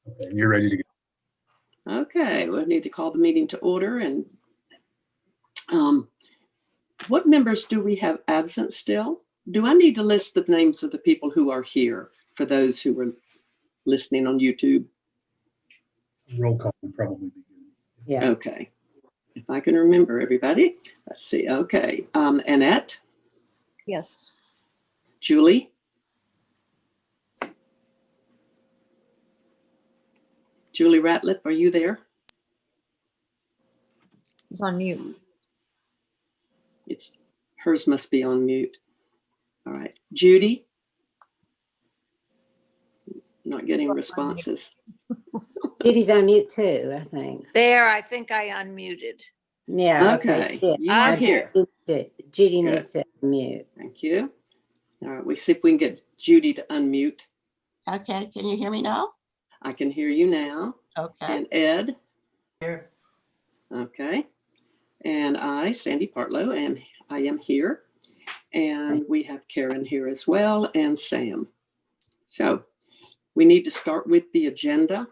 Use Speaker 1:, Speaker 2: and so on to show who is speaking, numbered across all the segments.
Speaker 1: Okay, you're ready to go.
Speaker 2: Okay, we'll need to call the meeting to order. And what members do we have absent still? Do I need to list the names of the people who are here for those who were listening on YouTube?
Speaker 1: Roll call would probably be good.
Speaker 3: Yeah.
Speaker 2: Okay. If I can remember everybody. Let's see. Okay. Annette?
Speaker 4: Yes.
Speaker 2: Julie? Julie Ratliff, are you there?
Speaker 4: It's on mute.
Speaker 2: Hers must be on mute. All right. Judy? Not getting responses.
Speaker 3: Judy's on mute too, I think.
Speaker 5: There, I think I unmuted.
Speaker 3: Yeah.
Speaker 2: Okay.
Speaker 3: Yeah.
Speaker 2: You are
Speaker 5: I'm
Speaker 2: here.
Speaker 3: Judy
Speaker 2: Good.
Speaker 3: needs to mute.
Speaker 2: Thank you. All right. We see if we can get Judy to unmute.
Speaker 6: Okay, can you hear me now?
Speaker 2: I can hear you now.
Speaker 6: Okay.
Speaker 2: And Ed?
Speaker 6: Here.
Speaker 2: Okay. And I, Sandy Partlow, and I am here. And we have Karen here as well, and Sam. So we need to start with the agenda.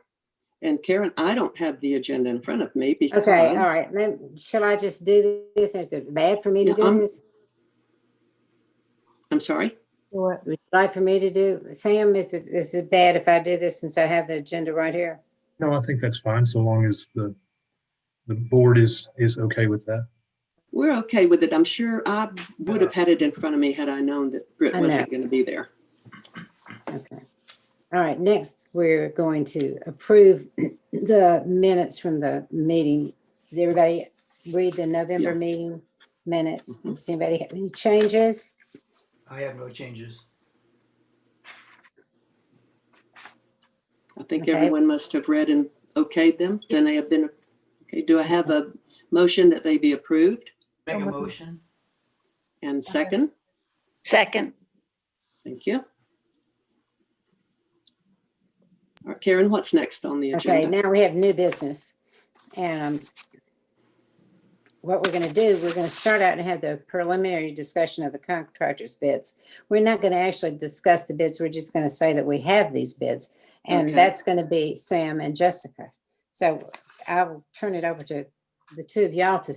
Speaker 2: And Karen, I don't have the agenda in front of me because...
Speaker 3: Okay, all right. Shall I just do this? Is it bad for me to do this?
Speaker 2: I'm sorry?
Speaker 3: Would you like for me to do? Sam, is it bad if I do this since I have the agenda right here?
Speaker 1: No, I think that's fine, so long as the board is okay with that.
Speaker 2: We're okay with it. I'm sure I would have had it in front of me had I known that Britt wasn't going to be there.
Speaker 3: Okay. All right, next we're going to approve the minutes from the meeting. Does everybody read the November meeting minutes? Does anybody have any changes?
Speaker 7: I have no changes.
Speaker 2: I think
Speaker 3: Okay.
Speaker 2: everyone must have read and okayed them. Then they have been, okay. Do I have a motion that they be approved?
Speaker 7: Make a motion.
Speaker 2: And second?
Speaker 5: Second.
Speaker 2: Thank you. All right, Karen, what's next on the
Speaker 3: Okay,
Speaker 2: agenda?
Speaker 3: now we have new business. And what we're going to do, we're going to start out and have the preliminary discussion of the contractor's bids. We're not going to actually discuss the bids. We're just going to say that we have these bids. And
Speaker 2: Okay.
Speaker 3: that's going to be Sam and Jessica. So I'll turn it over to the two of y'all to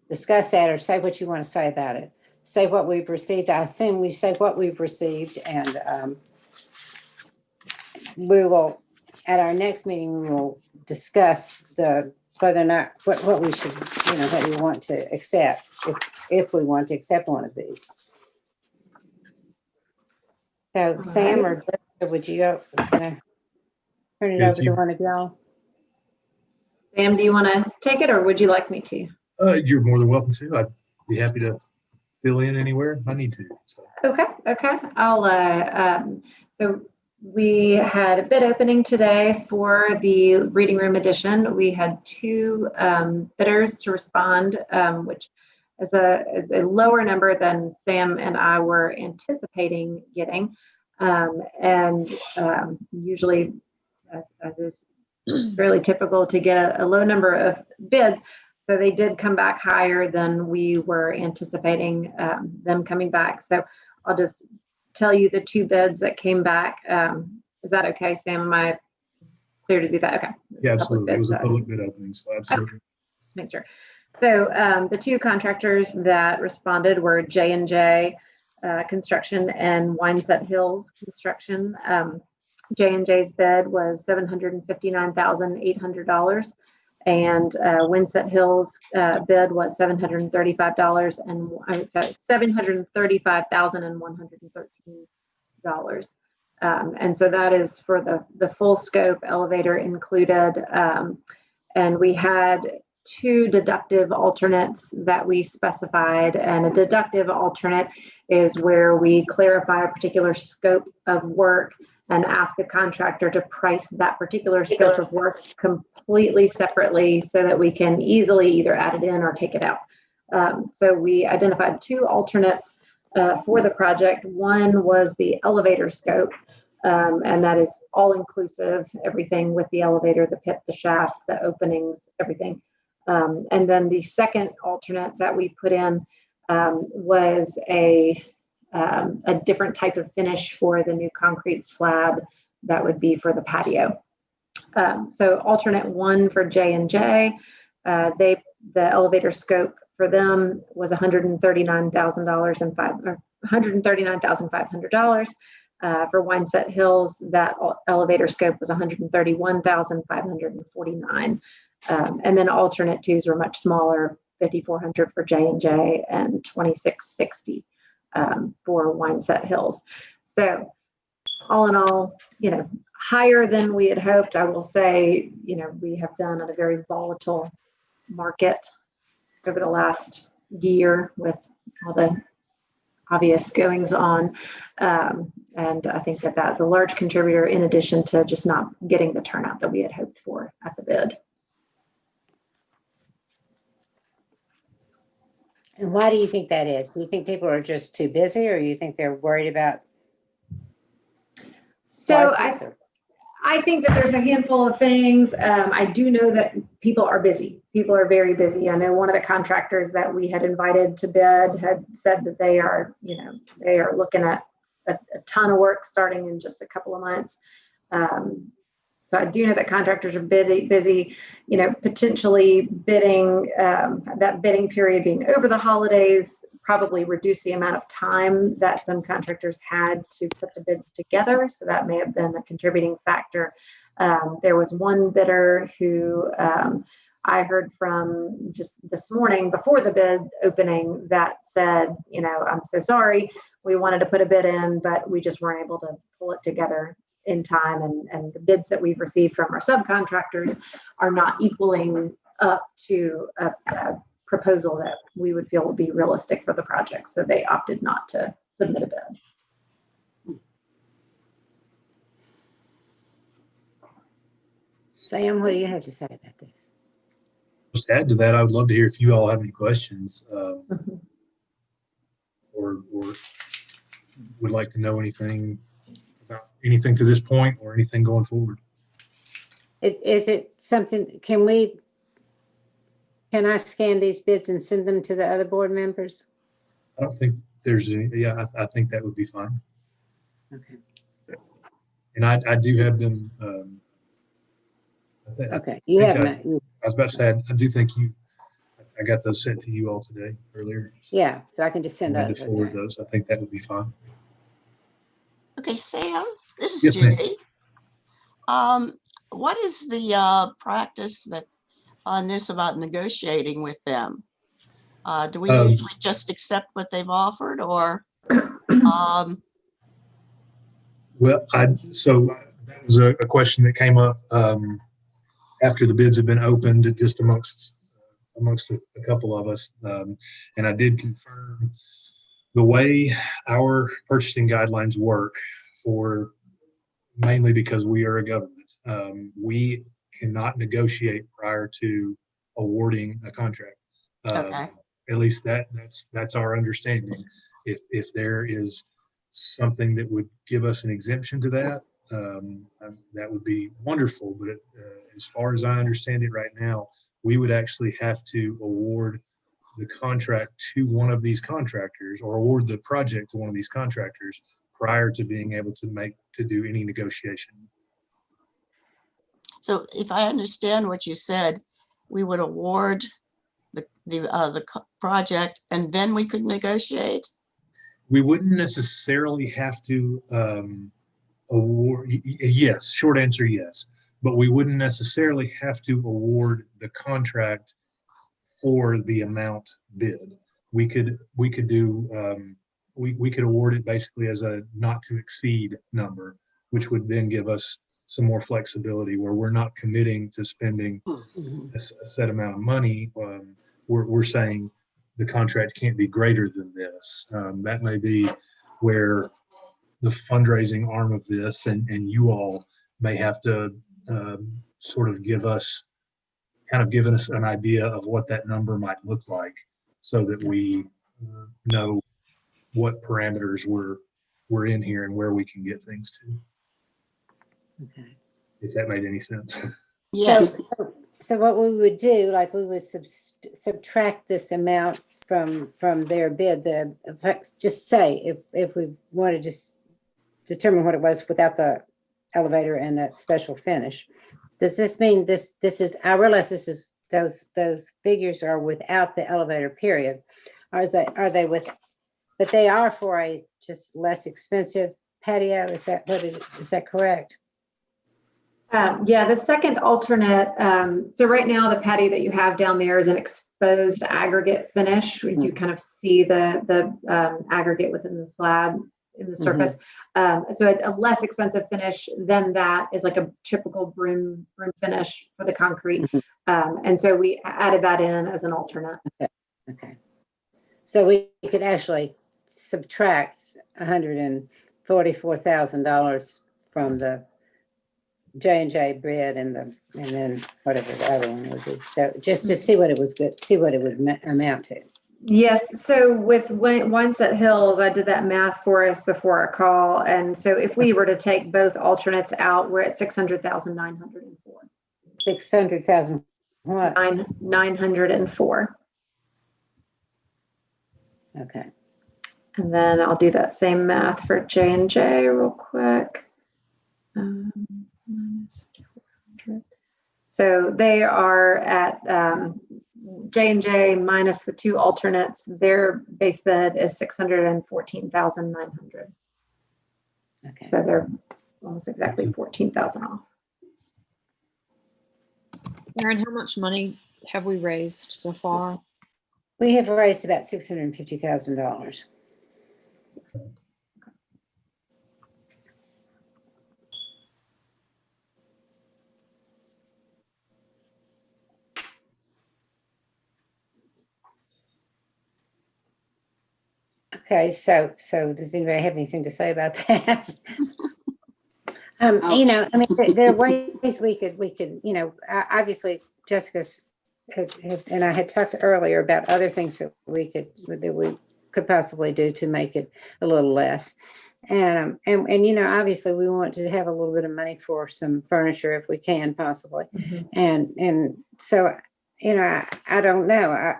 Speaker 3: discuss that or say what you want to say about it. Say what we've received. I assume we say what we've received, and we will, at our next meeting, we will discuss whether or not, what we should, what we want to accept, if we want to accept one of these. So Sam or Jessica, would you go, turn it over to one of y'all?
Speaker 8: Sam, do you want to take it or would you like me to?
Speaker 1: You're more than welcome to. I'd be happy to fill in anywhere I need to. So.
Speaker 8: Okay. I'll, so we had a bid opening today for the reading room edition. We had two bidders to respond, which is a lower number than Sam and I were anticipating getting. Usually, as is fairly typical, to get a low number of bids. So they did come back higher than we were anticipating them coming back. So I'll just tell you the two bids that came back. Is that okay, Sam? Am I clear to do that? Okay.
Speaker 1: Yeah, absolutely. It was a public bid opening, so absolutely.
Speaker 8: Okay. Just make sure. So the two contractors that responded were J&J Construction and Wineset Hills Construction. J&J's bid was $759,800. And Wineset Hills bid was $735,113. And so that is for the full scope, elevator included. And we had two deductive alternates that we specified. And a deductive alternate is where we clarify a particular scope of work and ask a contractor to price that particular scope of work completely separately so that we can easily either add it in or take it out. So we identified two alternates for the project. One was the elevator scope, and that is all inclusive, everything with the elevator, the pit, the shaft, the openings, everything. And then the second alternate that we put in was a a different type of finish for the new concrete slab that would be for the patio. So alternate 1 for J&J, the elevator scope for them was $139,500. For Wineset Hills, that elevator scope was $131,549. And then alternate 2s were much smaller, $5,400 for J&J and $2,660 for Wineset Hills. So all in all, higher than we had hoped. I will say, we have done at a very volatile market over the last year with all the obvious goings on. And I think that that's a large contributor in addition to just not getting the turnout that we had hoped for at the bid.
Speaker 3: And why do you think that is? Do you think people are just too busy, or you think they're worried about
Speaker 8: So
Speaker 3: prices, or-
Speaker 8: I think that there's a handful of things. I do know that people are busy. People are very busy. I know one of the contractors that we had invited to bid had said that they are looking at a ton of work starting in just a couple of months. So I do know that contractors are busy, potentially bidding, that bidding period being over the holidays, probably reduce the amount of time that some contractors had to put the bids together. So that may have been a contributing factor. There was one bidder who I heard from just this morning before the bid opening that said, I'm so sorry, we wanted to put a bid in, but we just weren't able to pull it together in time. And the bids that we've received from our subcontractors are not equaling up to a proposal that we would feel would be realistic for the project. So they opted not to submit a bid.
Speaker 3: Sam, what do you have to say about this?
Speaker 1: Just to add to that, I would love to hear if you all have any questions or would like to know anything about anything to this point or anything going forward.
Speaker 3: Is it something, can I scan these bids and send them to the other board members?
Speaker 1: I don't think there's any, I think that would be fine.
Speaker 3: Okay.
Speaker 1: And I do have them.
Speaker 3: Okay. You
Speaker 1: think
Speaker 3: have
Speaker 1: I
Speaker 3: them.
Speaker 1: was about to say, I do think I got those sent to you all today earlier.
Speaker 3: Yeah, so I can just send
Speaker 1: I wanted
Speaker 3: those.
Speaker 1: to forward those. I think that would be fine.
Speaker 6: Okay, Sam, this is
Speaker 1: Yes, ma'am.
Speaker 6: Judy. What is the practice that on this about negotiating with them? Do we usually just accept what they've offered, or
Speaker 1: Well, so that was a question that came up after the bids had been opened, just amongst a couple of us, and I did confirm the way our purchasing guidelines work, for mainly because we are a government. We cannot negotiate prior to awarding a contract.
Speaker 6: okay,
Speaker 1: At least that's our understanding. If there is something that would give us an exemption to that, that would be wonderful. But as far as I understand it right now, we would actually have to award the contract to one of these contractors, or award the project to one of these contractors prior to being able to do any negotiation.
Speaker 6: so if I understand what you said, we would award the project and then we could negotiate?
Speaker 1: We wouldn't necessarily have to award, yes, short answer, yes, but we wouldn't necessarily have to award the contract for the amount bid. We could do, we could award it basically as a not to exceed number, which would then give us some more flexibility where we're not committing to spending a set amount of money. We're saying the contract can't be greater than this. That may be where the fundraising arm of this and you all may have to sort of given us an idea of what that number might look like, so that we know what parameters we're in here and where we can get things to.
Speaker 3: Okay.
Speaker 1: If that made any sense.
Speaker 6: Yes,
Speaker 3: So what we would do, like we would subtract this amount from their bid, just say, if we want to just determine what it was without the elevator and that special finish. Does this mean this is, I realize this is, those figures are without the elevator period. Or are they with, but they are for a just less expensive patio? Is that what it is? Is that correct?
Speaker 8: Yeah, the second alternate, so right now the patio that you have down there is an exposed aggregate finish. You kind of see the aggregate within the slab in the surface. So a less expensive finish than that is like a typical broom finish for the concrete. And so we added that in as an alternate.
Speaker 3: Okay. So we could actually subtract $144,000 from the J&J bid and then whatever the other one would be. So just to see what it was good, see what it would amount to.
Speaker 8: Yes. So with One Set Hills, I did that math for us before our call. And so if we were to take both alternates out, we're at 600,904.
Speaker 3: 600,000 what?
Speaker 8: 904.
Speaker 3: Okay.
Speaker 8: And then I'll do that same math for J&J real quick. Minus 400. So they are at J&J minus the two alternates. Their base bid is 614,900.
Speaker 3: Okay.
Speaker 8: So they're almost exactly 14,000 off.
Speaker 4: Erin, how much money have we raised so far?
Speaker 3: We have raised about $650,000. Okay, so does anybody have anything to say about that? You know, I mean, there are ways we could, you know, obviously Jessica's and I had talked earlier about other things that we could possibly do to make it a little less. And you know, obviously we want to have a little bit of money for some furniture if we can possibly. And so, you know, I don't know.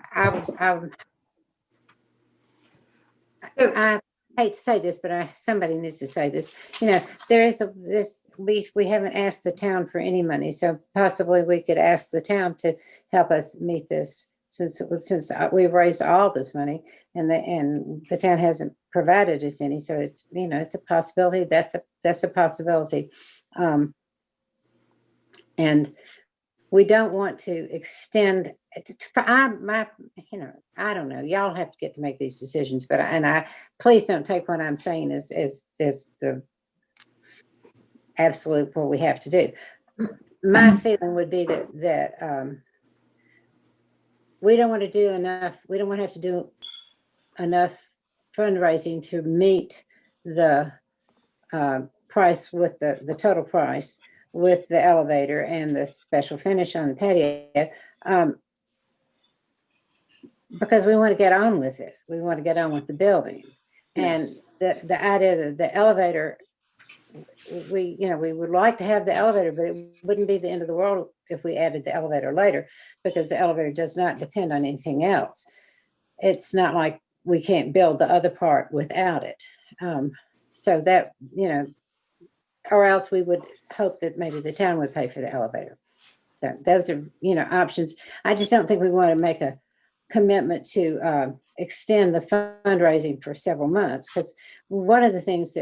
Speaker 3: I hate to say this, but somebody needs to say this. You know, we haven't asked the town for any money, so possibly we could ask the town to help us meet this since we've raised all this money and the town hasn't provided us any. So it's, you know, it's a possibility. That's a possibility, and we don't want to extend. You know, I don't know. Y'all have to get to make these decisions, but please don't take what I'm saying as the absolute what we have to do. My feeling would be that we don't want to do enough. We don't want to have to do enough fundraising to meet the price with the total price with the elevator and the special finish on the patio. Because we want to get on with it. We want to get on with the building. Yes. And the idea that the elevator, we would like to have the elevator, but it wouldn't be the end of the world if we added the elevator later, because the elevator does not depend on anything else. It's not like we can't build the other part without it. So that, you know, or else we would hope that maybe the town would pay for the elevator. So those are, you know, options. I just don't think we want to make a commitment to extend the fundraising for several months, because one of the things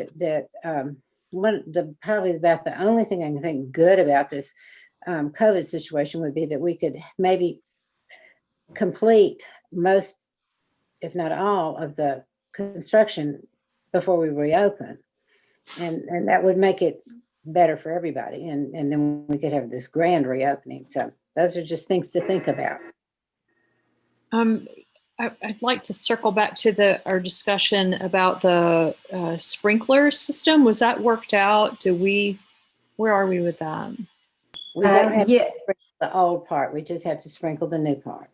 Speaker 3: probably about the only thing I can think good about this COVID situation would be that we could maybe complete most, if not all, of the construction before we reopen, and that would make it better for everybody, and then we could have this grand reopening. So those are just things to think about.
Speaker 4: I'd like to circle back to our discussion about the sprinkler system. Was that worked out? Where are we with that?
Speaker 3: We don't have to sprinkle the old part. We just have to sprinkle the new part.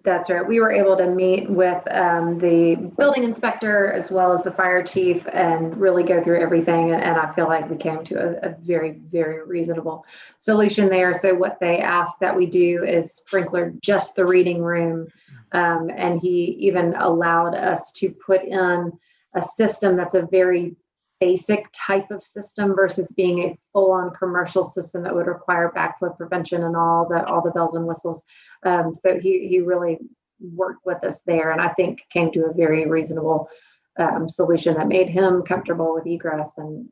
Speaker 8: That's right. We were able to meet with the building inspector as well as the fire chief and really go through everything. And I feel like we came to a very, very reasonable solution there. So what they asked that we do is sprinkler just the reading room And he even allowed us to put in a system that's a very basic type of system versus being a full-on commercial system that would require backflow prevention and all the bells and whistles. So he really worked with us there, and I think came to a very reasonable solution that made him comfortable with egress and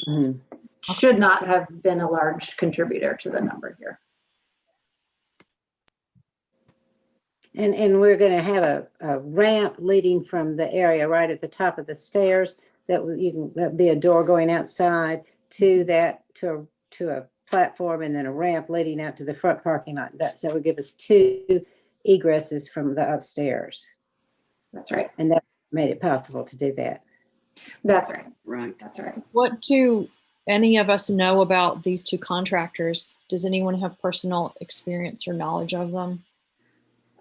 Speaker 3: Mhm.
Speaker 8: should not have been a large contributor to the number here.
Speaker 3: And we're going to have a ramp leading from the area right at the top of the stairs you can that'd be a door going outside to a platform, and then a ramp leading out to the front parking lot. So would give us 2 egresses from the upstairs.
Speaker 8: That's right.
Speaker 3: And that made it possible to do that.
Speaker 8: That's right.
Speaker 2: Right.
Speaker 8: That's right.
Speaker 4: What do any of us know about these 2 contractors? Does anyone have personal experience or knowledge of them?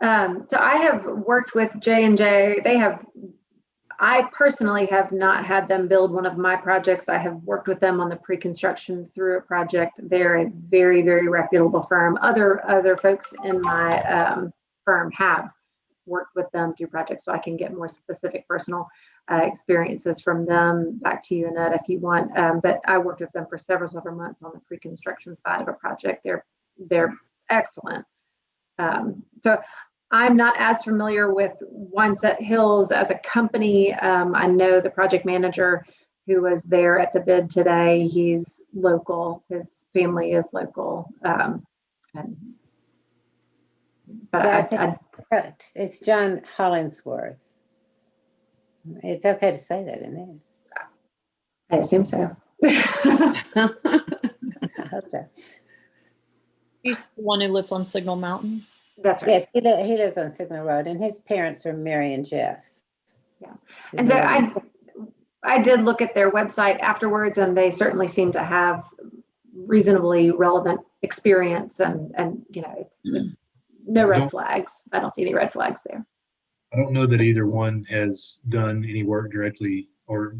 Speaker 8: So I have worked with J&J. I personally have not had them build one of my projects. I have worked with them on the pre-construction through a project. They're a very, very reputable firm. Other folks in my firm have worked with them through projects, so I can get more specific personal experiences from them back to you, Annette, if you want. But I worked with them for several months on the pre-construction side of a project. They're excellent. So I'm not as familiar with Wineset Hills as a company. I know the project manager who was there at the bid today. He's local. His family is local.
Speaker 3: It's John Hollingsworth. It's okay to say that, isn't it?
Speaker 8: I assume so.
Speaker 3: I hope so.
Speaker 4: He's the one who lives on Signal Mountain.
Speaker 8: That's right.
Speaker 3: Yes, he lives on Signal Road, and his parents are Mary and Jeff.
Speaker 8: Yeah. And so I did look at their website afterwards, and they certainly seem to have reasonably relevant experience, and it's no red flags. I don't see any red flags there.
Speaker 1: I don't know that either one has done any work directly or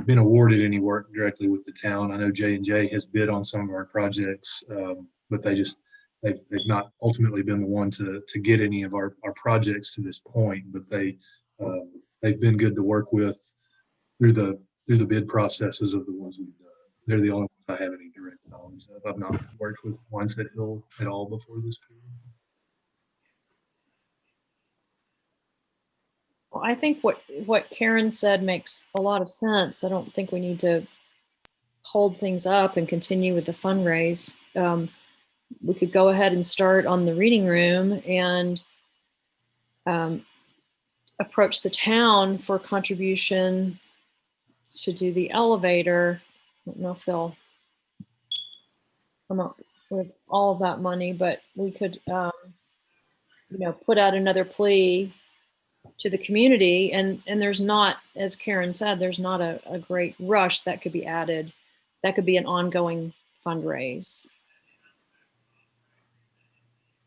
Speaker 1: been awarded any work directly with the town. I know J&J has bid on some of our projects, but they've not ultimately been the one to get any of our projects to this point, but they've been good to work with through the bid processes of the ones we've done. They're the only ones I have any direct knowledge of. I've not worked with Wineset Hill at all before this period.
Speaker 4: Well, I think what Karen said makes a lot of sense. I don't think we need to hold things up and continue with the fundraise. We could go ahead and start on the reading room and approach the town for contribution to do the elevator. I don't know if they'll come up with all of that money, but we could, put out another plea to the community, and there's not, as Karen said, there's not a great rush that could be added. That could be an ongoing fundraise.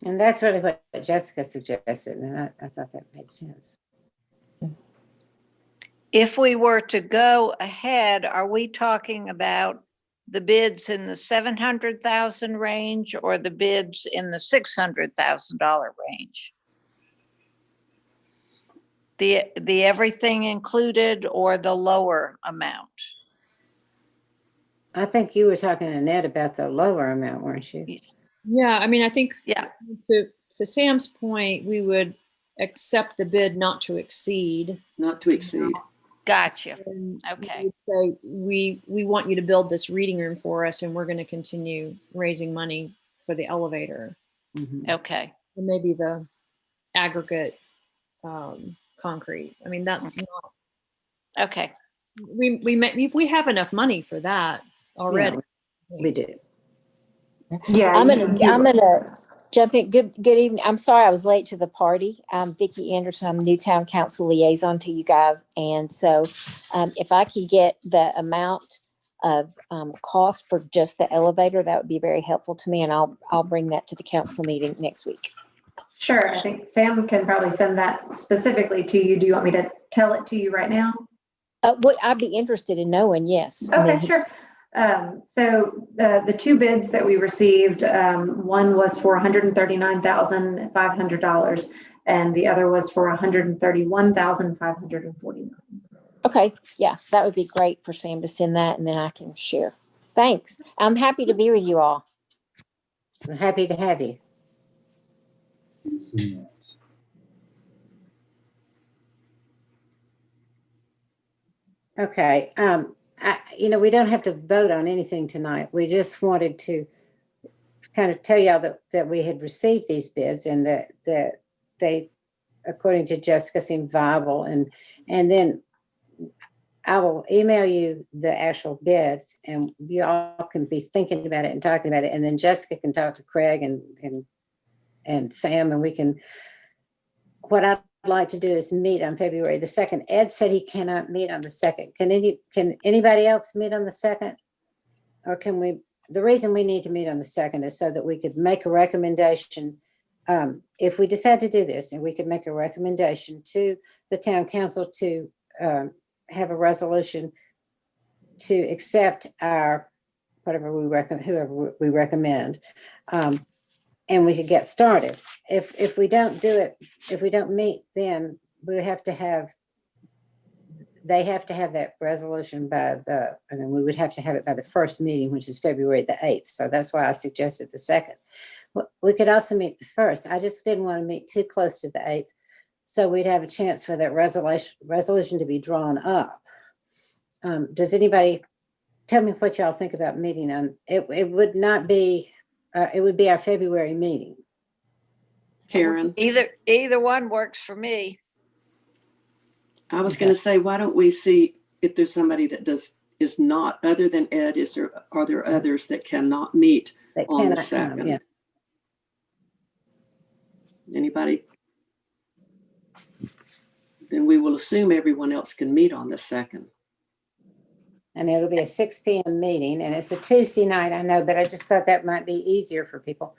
Speaker 3: And that's really what Jessica suggested, and I thought that made sense.
Speaker 5: If we were to go ahead, are we talking about the bids in the $700,000 range or the bids in the $600,000 range? The everything included or the lower amount?
Speaker 3: I think you were talking to Annette about the lower amount, weren't you?
Speaker 4: Yeah, I mean, I think
Speaker 5: Yeah.
Speaker 4: to Sam's point, we would accept the bid not to exceed.
Speaker 2: Not to exceed.
Speaker 5: Gotcha.
Speaker 4: And
Speaker 5: Okay.
Speaker 4: we would say we want you to build this reading room for us, and we're going to continue raising money for the elevator.
Speaker 3: Mhm.
Speaker 5: Okay.
Speaker 4: And maybe the aggregate concrete. I mean, that's
Speaker 5: Okay.
Speaker 4: not.
Speaker 5: Okay.
Speaker 4: We have enough money for that already.
Speaker 3: Yeah, we do.
Speaker 8: Yeah.
Speaker 9: I'm gonna jump in. Good evening. I'm sorry I was late to the party. I'm Vicki Anderson. I'm Newtown Council Liaison to you guys. And so if I could get the amount of cost for just the elevator, that would be very helpful to me. And I'll bring that to the council meeting next week.
Speaker 8: Sure. I think Sam can probably send that specifically to you. Do you want me to tell it to you right now?
Speaker 9: I'd be interested in knowing, yes.
Speaker 8: Okay, sure. So the 2 bids that we received, one was for $139,500, and the other was for $131,549.
Speaker 9: Okay, yeah, that would be great for Sam to send that and then I can share. Thanks. I'm happy to be with you all.
Speaker 3: I'm happy to have you. Okay, we don't have to vote on anything tonight. We just wanted to kind of tell y'all that we had received these bids and that they, according to Jessica, seem viable. And then I will email you the actual bids and you all can be thinking about it and talking about it. And then Jessica can talk to Craig and Sam, and we can, what I'd like to do is meet on February the 2nd. Ed said he cannot meet on the 2nd. Can anybody else meet on the 2nd? Or can we, the reason we need to meet on the 2nd is so that we could make a recommendation. If we decide to do this, and we could make a recommendation to the town council to have a resolution to accept our, whoever we recommend, and we could get started. If we don't do it, if we don't meet, then we have to have, they have to have that resolution by we would have to have it by the first meeting, which is February the 8th. So that's why I suggested the 2nd. We could also meet the 1st. I just didn't want to meet too close to the 8th. So we'd have a chance for that resolution to be drawn up. Does anybody tell me what y'all think about meeting on it? It would not be, it would be our February meeting.
Speaker 2: Karen,
Speaker 5: Either one works for me.
Speaker 2: I was going to say, why don't we see if there's somebody that is not, other than Ed, are there others that cannot meet on the 2nd?
Speaker 3: Yeah.
Speaker 2: Anybody? Then we will assume everyone else can meet on the 2nd.
Speaker 3: And it'll be a 6 p.m. meeting, and it's a Tuesday night, I know, but I just thought that might be easier for people.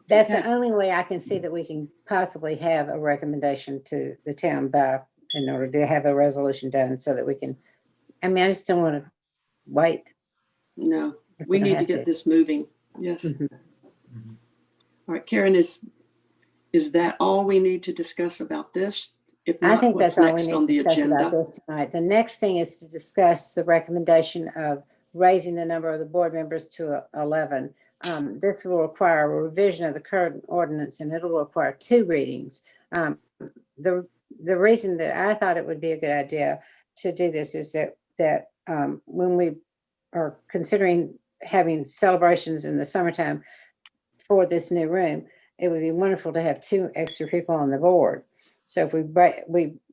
Speaker 3: That's the only way I can see that we can possibly have a recommendation to the town in order to have a resolution done so that we can, I just don't want to wait.
Speaker 2: No, we need to get this moving. Yes.
Speaker 3: Mm-hmm.
Speaker 2: All right, Karen, is that all we need to discuss about this? If not,
Speaker 3: I think
Speaker 2: what's
Speaker 3: that's all we
Speaker 2: next
Speaker 3: need
Speaker 2: on
Speaker 3: to
Speaker 2: the
Speaker 3: discuss about
Speaker 2: agenda?
Speaker 3: this tonight. The next thing is to discuss the recommendation of raising the number of the board members to 11. This will require a revision of the current ordinance, and it'll require 2 readings. The reason that I thought it would be a good idea to do this is that when we are considering having celebrations in the summertime for this new room, it would be wonderful to have 2 extra people on the board. So if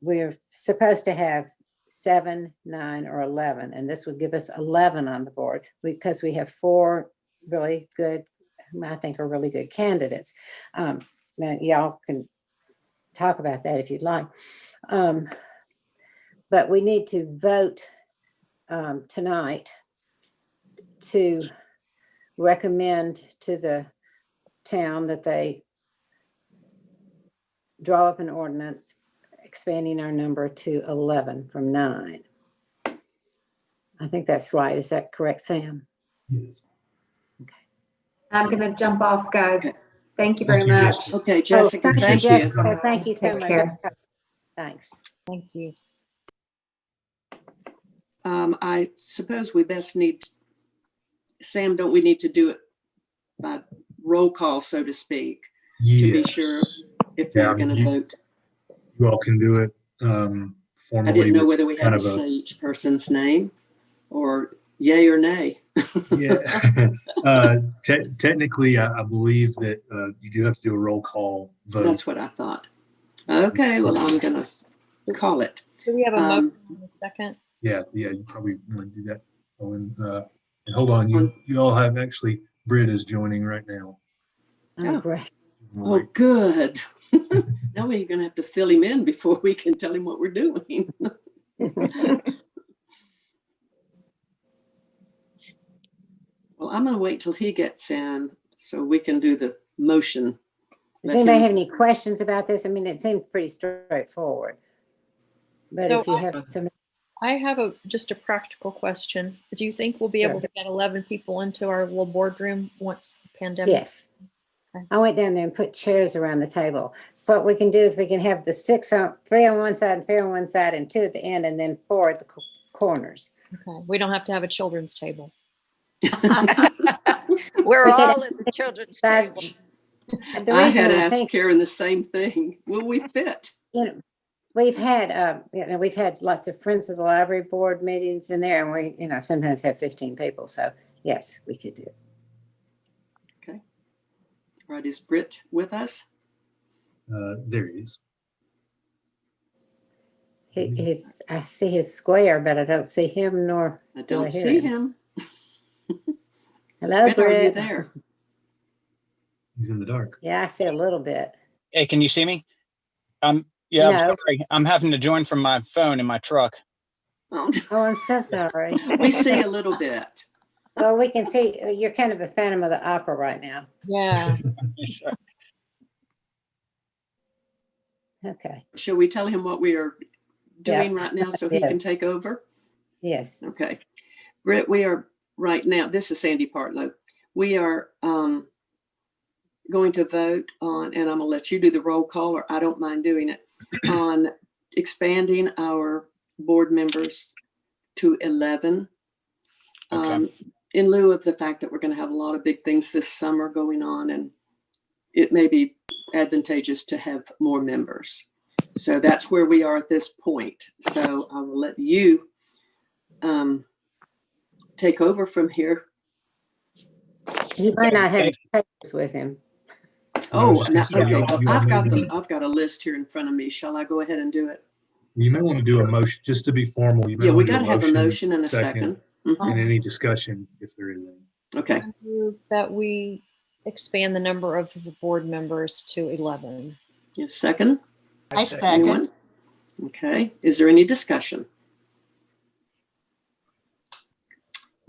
Speaker 3: we're supposed to have 7, 9, or 11, and this would give us 11 on the board because we have 4 really good, whom I think are really good candidates. Now y'all can talk about that if you'd like. But we need to vote tonight to recommend to the town that they draw up an ordinance expanding our number to 11 from 9. I think that's right. Is that correct, Sam?
Speaker 1: Yes.
Speaker 3: Okay.
Speaker 8: I'm going to jump off, guys.
Speaker 2: Okay.
Speaker 8: Thank you very
Speaker 1: Thank you,
Speaker 8: much.
Speaker 1: Jessica.
Speaker 2: Okay, Jessica,
Speaker 3: thank you,
Speaker 2: thank you.
Speaker 3: Jessica. Thank you so
Speaker 8: Take
Speaker 3: much.
Speaker 8: care.
Speaker 3: Thanks.
Speaker 4: Thank you.
Speaker 2: I suppose we best need, Sam, don't we need to do it by roll call, so to speak, to be sure if we're going to vote?
Speaker 1: You all can do it formally.
Speaker 2: I didn't know
Speaker 1: with
Speaker 2: whether we had
Speaker 1: kind
Speaker 2: to
Speaker 1: of a-
Speaker 2: say each person's name or yay or nay.
Speaker 1: Yeah. Technically, I believe that you do have to do a roll call vote.
Speaker 2: That's what I thought. Okay, well, I'm going to call it.
Speaker 4: Do we have a motion in a second?
Speaker 1: Yeah, you probably want to do that. And hold on, you all have actually, Britt is joining right now.
Speaker 2: Oh.
Speaker 3: Great.
Speaker 2: Oh, good. Now we're going to have to fill him in before we can tell him what we're doing. Well, I'm going to wait till he gets in so we can do the motion.
Speaker 3: Does anybody have any questions about this? It seemed pretty straightforward. But
Speaker 4: So
Speaker 3: if you have some,
Speaker 4: I have just a practical question. Do you think we'll be able to get 11 people into our little boardroom once the pandemic?
Speaker 3: yes. I went down there and put chairs around the table. What we can do is we can have the three on one side and three on one side and two at the end and then four at the corners.
Speaker 4: Okay, we don't have to have a children's table.
Speaker 5: We're
Speaker 3: We could-
Speaker 5: all at the children's
Speaker 3: But
Speaker 5: table.
Speaker 3: the
Speaker 2: I
Speaker 3: reason
Speaker 2: had
Speaker 3: I
Speaker 2: asked
Speaker 3: think,
Speaker 2: Karen the same thing. Will we fit?
Speaker 3: we've had, we've had lots of Friends of the Library Board meetings in there, and we, sometimes have 15 people. So yes, we could do it.
Speaker 2: Right, is Britt with us?
Speaker 1: There he is.
Speaker 3: I see his square, but I don't see him nor.
Speaker 2: I
Speaker 3: do
Speaker 2: don't
Speaker 3: hear
Speaker 2: see him.
Speaker 3: Hello,
Speaker 2: Britt, are you
Speaker 3: Britt.
Speaker 2: there?
Speaker 1: He's in the dark.
Speaker 3: Yeah, I see a little bit.
Speaker 10: Hey, can you see me? Yeah, I'm
Speaker 3: No.
Speaker 10: sorry. I'm having to join from my phone in my truck.
Speaker 2: Oh,
Speaker 3: Oh, I'm so sorry.
Speaker 2: we see a little bit.
Speaker 3: Well, we can see you're kind of a Phantom of the Opera right now.
Speaker 4: Yeah.
Speaker 3: Okay.
Speaker 2: Shall we tell him what we are doing right now so he
Speaker 3: Yes.
Speaker 2: can take over?
Speaker 3: Yes.
Speaker 2: Okay. Britt, we are right now, this is Sandy Partlow. We are going to vote on, and I'm gonna let you do the roll call, or I don't mind doing it, on expanding our board members to 11.
Speaker 10: Okay.
Speaker 2: In lieu of the fact that we're gonna have a lot of big things this summer going on, and it may be advantageous to have more members. So that's where we are at this point. So I will let you take over from here.
Speaker 3: He might not have
Speaker 10: Thanks.
Speaker 3: his papers with him.
Speaker 1: I was
Speaker 2: Oh,
Speaker 1: just gonna say,
Speaker 2: okay.
Speaker 1: you all maybe-
Speaker 2: I've got a list here in front of me. Shall I go ahead and do it?
Speaker 1: You may want to do a motion, just to be formal. You may
Speaker 2: Yeah, we
Speaker 1: want to do
Speaker 2: got to have a motion and a second.
Speaker 1: and
Speaker 2: Mhm.
Speaker 1: any discussion if there is any.
Speaker 2: Okay,
Speaker 4: I move that we expand the number of the board members to 11.
Speaker 2: yeah, second.
Speaker 6: I
Speaker 7: second.
Speaker 6: second.
Speaker 2: Anyone? Okay, is there any discussion?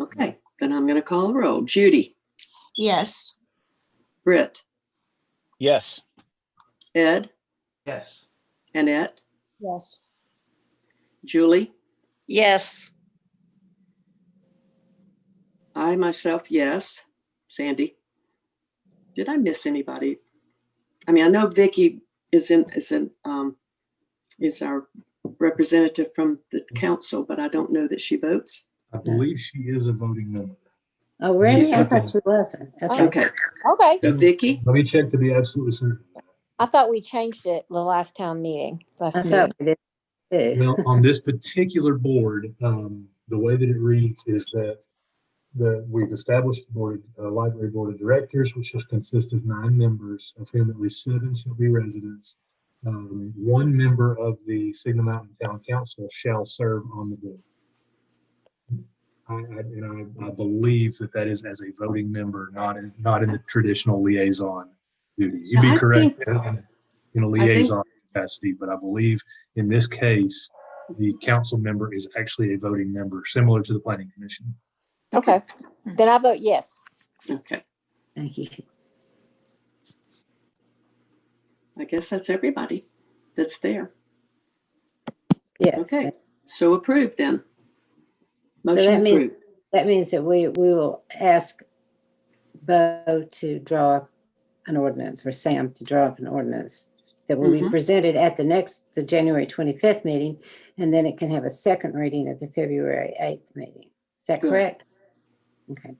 Speaker 2: Okay, then I'm going to call the roll. Judy,
Speaker 6: Yes.
Speaker 2: Britt,
Speaker 10: Yes.
Speaker 2: Ed,
Speaker 7: Yes.
Speaker 2: Annette,
Speaker 4: Yes.
Speaker 2: Julie,
Speaker 5: Yes,
Speaker 2: I myself, yes. Sandy, did I miss anybody? I mean, I know Vicky is our representative from the council, but I don't know that she votes.
Speaker 1: I believe she is a voting member.
Speaker 3: Oh, really?
Speaker 2: She's
Speaker 3: I
Speaker 1: okay.
Speaker 3: thought she wasn't. Okay.
Speaker 2: Okay,
Speaker 9: Okay,
Speaker 2: and Vicky,
Speaker 1: Let me check to be absolutely certain.
Speaker 9: I thought we changed it the last time meeting, last
Speaker 3: I
Speaker 9: meeting.
Speaker 3: thought we did too.
Speaker 1: Well, on this particular board, the way that it reads is that we've established the library board of directors, which just consists of 9 members, of whom at least 7 shall be residents. 1 member of the Signal Mountain Town Council shall serve on the board. I believe that is as a voting member, not in the traditional liaison duties. You'd
Speaker 2: I
Speaker 1: be
Speaker 2: think-
Speaker 1: correct in a
Speaker 2: think-
Speaker 1: liaison capacity, but I believe in this case, the council member is actually a voting member, similar to the planning commission.
Speaker 9: Okay, then I vote yes.
Speaker 2: okay,
Speaker 3: Thank you.
Speaker 2: I guess that's everybody that's there.
Speaker 3: Yes.
Speaker 2: Okay, so approved then.
Speaker 3: that
Speaker 2: Motion
Speaker 3: means-
Speaker 2: approved.
Speaker 3: That means that we will ask Bo to draw up an ordinance, or Sam to draw up an ordinance that will be
Speaker 2: Mhm.
Speaker 3: presented at the January 25th meeting, and then it can have a second reading at the February 8th meeting. Is that
Speaker 2: Good.
Speaker 3: correct? Okay.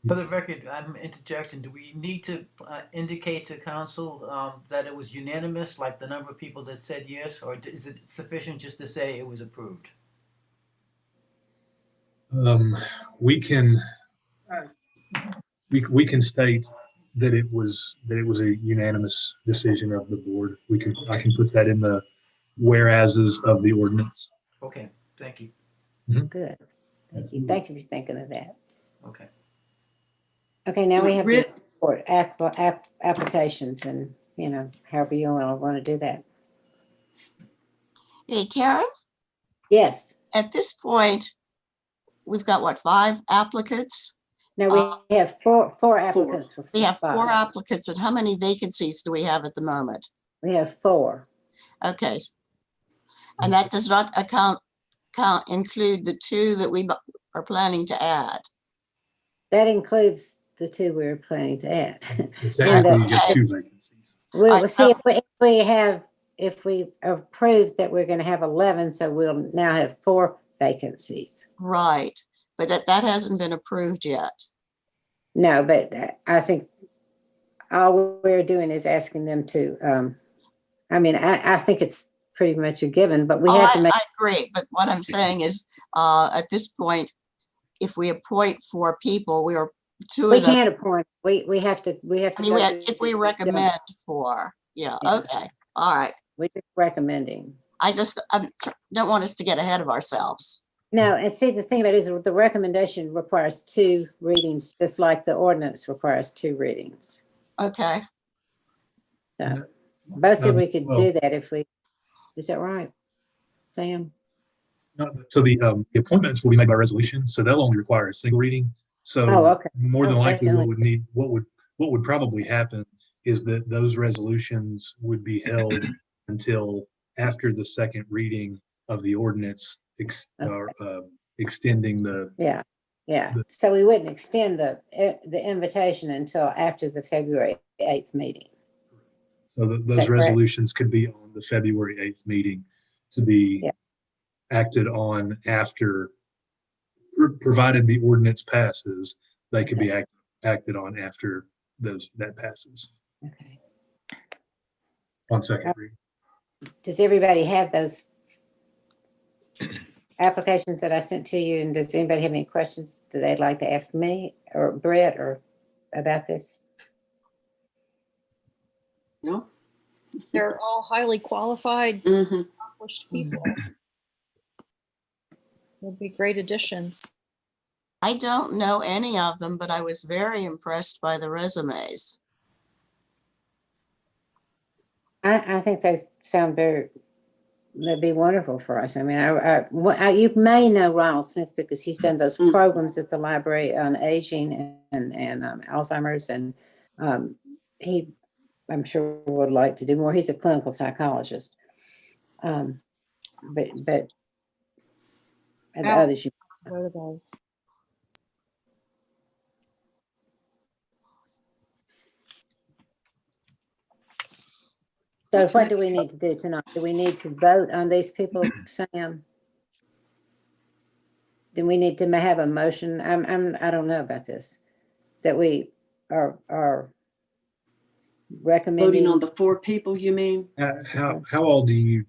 Speaker 7: For the record, I'm interjecting. Do we need to indicate to council that it was unanimous, like the number of people that said yes, or is it sufficient just to say it was approved?
Speaker 1: We can state that it was a unanimous decision of the board. I can put that in the whereases of the ordinance.
Speaker 7: Okay, thank you.
Speaker 3: Good. Thank you. Thank you for thinking of that.
Speaker 7: Okay.
Speaker 3: Okay, now we have the
Speaker 2: Britt-
Speaker 3: report, applications, and, however you all want to do that.
Speaker 6: Hey, Karen,
Speaker 3: Yes.
Speaker 6: at this point, we've got what, 5 applicants?
Speaker 3: No, we have four applicants for
Speaker 6: We have 4
Speaker 3: five.
Speaker 6: applicants, and how many vacancies do we have at the moment?
Speaker 3: We have 4.
Speaker 6: Okay. And that does not include the 2 that we are planning to add.
Speaker 3: That includes the two we're planning to add.
Speaker 1: It's
Speaker 3: And
Speaker 1: technically just 2 vacancies.
Speaker 3: we'll see if we approve that we're going to have 11, so we'll now have 4 vacancies.
Speaker 6: Right, but that hasn't been approved yet.
Speaker 3: No, but I think all we're doing is asking them to, I think it's pretty much a given, but we have to make.
Speaker 6: I agree, but what I'm saying is, at this point, if we appoint 4 people, we are 2
Speaker 3: We
Speaker 6: of them.
Speaker 3: can't appoint, we have to.
Speaker 6: I mean, if we recommend 4, yeah,
Speaker 3: Yeah.
Speaker 6: okay, all right.
Speaker 3: We're just recommending.
Speaker 6: I don't want us to get ahead of ourselves.
Speaker 3: No, and see, the thing about it is the recommendation requires 2 readings, just like the ordinance requires 2 readings.
Speaker 6: Okay,
Speaker 3: So both said we could
Speaker 1: Well-
Speaker 3: do that if we, is that right, Sam?
Speaker 1: So the appointments will be made by resolution, so they'll only require a single reading. So
Speaker 3: Oh, okay.
Speaker 1: more than
Speaker 3: Oh,
Speaker 1: likely,
Speaker 3: definitely.
Speaker 1: what would probably happen is that those resolutions would be held until after the second reading of the ordinance extending the.
Speaker 3: Yeah. So we wouldn't extend the invitation until after the February 8th meeting.
Speaker 1: So
Speaker 3: that
Speaker 1: those
Speaker 3: correct?
Speaker 1: resolutions could be on the February 8th meeting to be
Speaker 3: Yeah.
Speaker 1: acted on after, provided the ordinance passes, they could be acted on after that passes
Speaker 3: Okay.
Speaker 1: on second reading.
Speaker 3: Does everybody have those applications that I sent to you? And does anybody have any questions that they'd like to ask me or Brett or about this?
Speaker 2: No?
Speaker 4: They're all highly qualified,
Speaker 2: Mm-hmm.
Speaker 4: accomplished people. Will be great additions.
Speaker 6: I don't know any of them, but I was very impressed by the resumes.
Speaker 3: I think they sound that'd be wonderful for us. I mean, you may know Ronald Smith because he's done those programs at the library on aging and Alzheimer's, and he, I'm sure, would like to do more. He's a clinical psychologist, but and the others you.
Speaker 4: What are those?
Speaker 3: So
Speaker 2: What's
Speaker 3: what do
Speaker 2: next?
Speaker 3: we need to do tonight? Do we need to vote on these people, Sam? Do we need to have a motion? I don't know about this. That we are recommending.
Speaker 2: Voting on the 4 people, you mean?
Speaker 1: How do you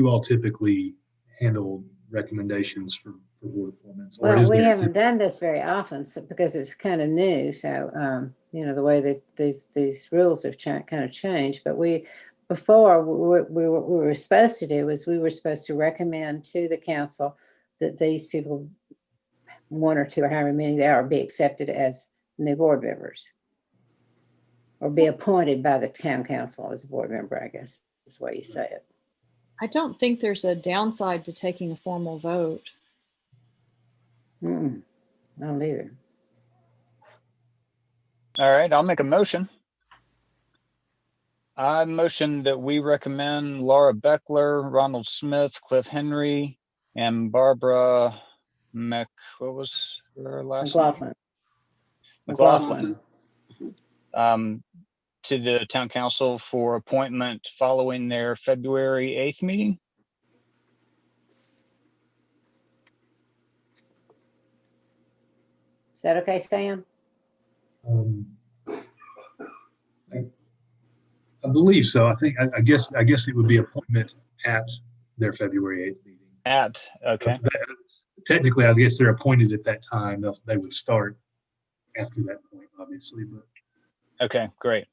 Speaker 1: all typically handle recommendations for board appointments? Or
Speaker 3: Well,
Speaker 1: is
Speaker 3: we
Speaker 1: there
Speaker 3: haven't done this very often because it's kind of new. So, the way that these rules have kind of changed. But before what we were supposed to do was we were supposed to recommend to the council that these people, 1 or 2 or however many they are, be accepted as new board members or be appointed by the town council as a board member, I guess is the way you say it.
Speaker 4: I don't think there's a downside to taking a formal vote.
Speaker 3: I don't either.
Speaker 10: All right, I'll make a motion. I motion that we recommend Laura Beckler, Ronald Smith, Cliff Henry, and Barbara what was her last name?
Speaker 3: McLaughlin.
Speaker 10: To the town council for appointment following their February 8th meeting.
Speaker 3: Is that okay, Sam?
Speaker 1: I believe so. I guess it would be appointment at their February 8th meeting.
Speaker 10: Okay.
Speaker 1: Technically, I guess they're appointed at that time. They would start after that point, obviously. But
Speaker 10: Okay, great.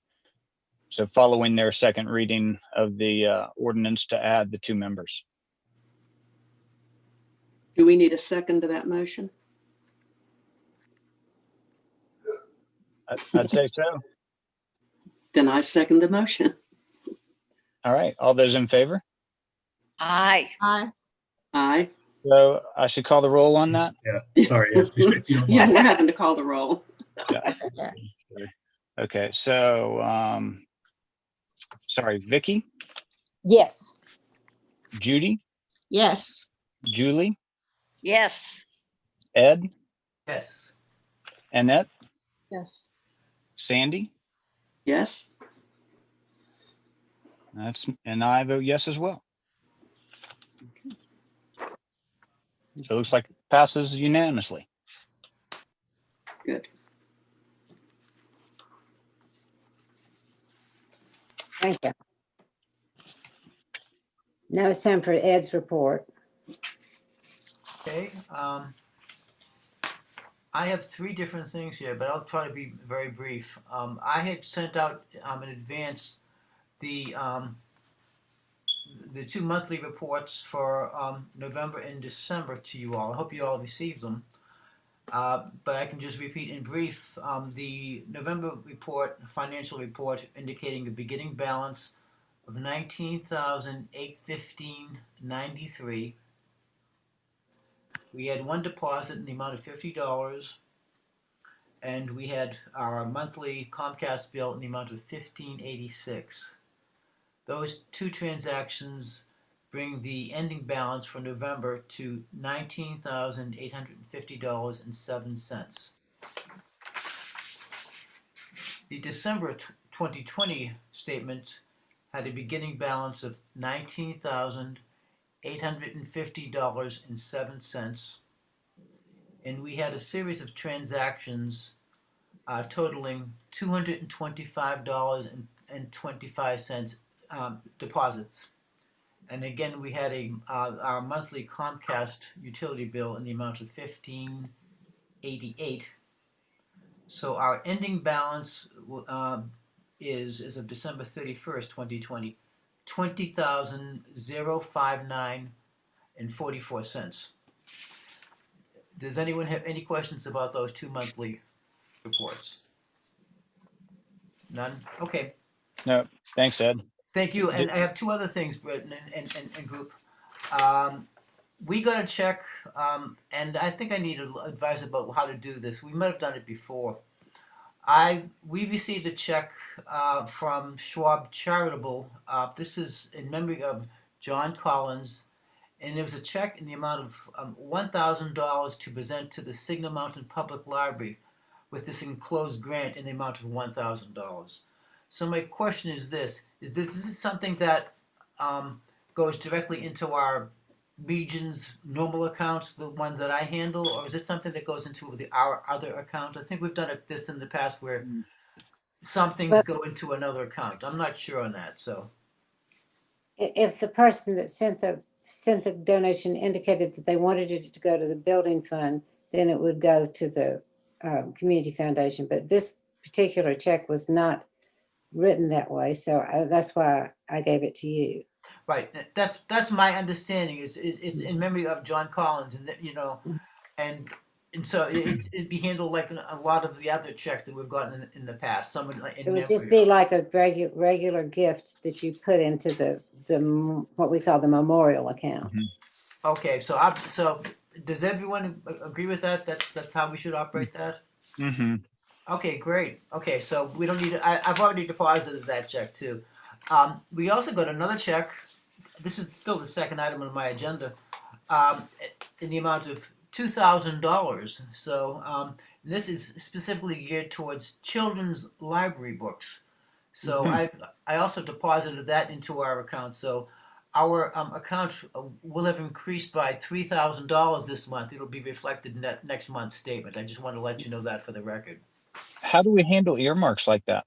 Speaker 10: So following their second reading of the ordinance to add the 2 members.
Speaker 2: Do we need a second to that motion?
Speaker 10: I'd say so.
Speaker 2: Then I second the motion.
Speaker 10: All right, all those in favor?
Speaker 5: Aye.
Speaker 2: Aye.
Speaker 10: So I should call the roll on that?
Speaker 1: yeah, sorry. If you don't
Speaker 2: Yeah,
Speaker 1: mind.
Speaker 2: we're having to call the roll.
Speaker 10: Yeah. Okay, so sorry, Vicky,
Speaker 9: Yes.
Speaker 10: Judy,
Speaker 6: Yes,
Speaker 10: Julie,
Speaker 5: Yes.
Speaker 10: Ed,
Speaker 7: Yes.
Speaker 10: Annette,
Speaker 4: Yes.
Speaker 10: Sandy?
Speaker 2: Yes.
Speaker 10: And I vote yes as well. So it looks like it passes unanimously.
Speaker 2: Good.
Speaker 3: Thank you. Now it's time for Ed's report.
Speaker 7: Okay, I have three different things here, but I'll try to be very brief. I had sent out in advance the 2 monthly reports for November and December to you all. I hope you all received them. But I can just repeat in brief, the November report, financial report, indicating a beginning balance of $19,815.93. We had one deposit in the amount of $50, and we had our monthly Comcast bill in the amount of $15.86. Those two transactions bring the ending balance for November to $19,850.07. The December 2020 statement had a beginning balance of $19,850.07, and we had a series of transactions totaling $225.25 deposits. And again, we had our monthly Comcast utility bill in the amount of $15.88. So our ending balance is, as of December 31st, 2020, $20,059.44. Does anyone have any questions about those two monthly reports? None? Okay.
Speaker 10: No, thanks, Ed.
Speaker 7: Thank you. And I have two other things, Britt and group. We got a check, and I think I need advice about how to do this. We might have done it before. We received a check from Schwab Charitable. This is in memory of John Collins, and there was a check in the amount of $1,000 to present to the Signal Mountain Public Library with this enclosed grant in the amount of $1,000. So my question is this: is this something that goes directly into our region's normal accounts, the ones that I handle, or is this something that goes into our other account? I think we've done this in the past where some things go into another account. I'm not sure on that. So
Speaker 3: If the person that sent the donation indicated that they wanted it to go to the building fund, then it would go to the community foundation. But this particular check was not written that way, so that's why I gave it to you.
Speaker 7: right, that's my understanding. It's in memory of John Collins, and and so it'd be handled like a lot of the other checks that we've gotten in the past.
Speaker 3: It would just be like a regular gift that you put into the what we call the memorial account.
Speaker 7: Okay, so does everyone agree with that? That's how we should operate that.
Speaker 10: Mm-hmm.
Speaker 7: Okay, great. Okay, so we don't need. I've already deposited that check too. We also got another check. This is still the second item on my agenda, in the amount of $2,000. So this is specifically geared towards children's library books. So I also deposited that into our account. So our account will have increased by $3,000 this month. It'll be reflected in that next month's statement. I just want to let you know that for the record.
Speaker 10: How do we handle earmarks like that?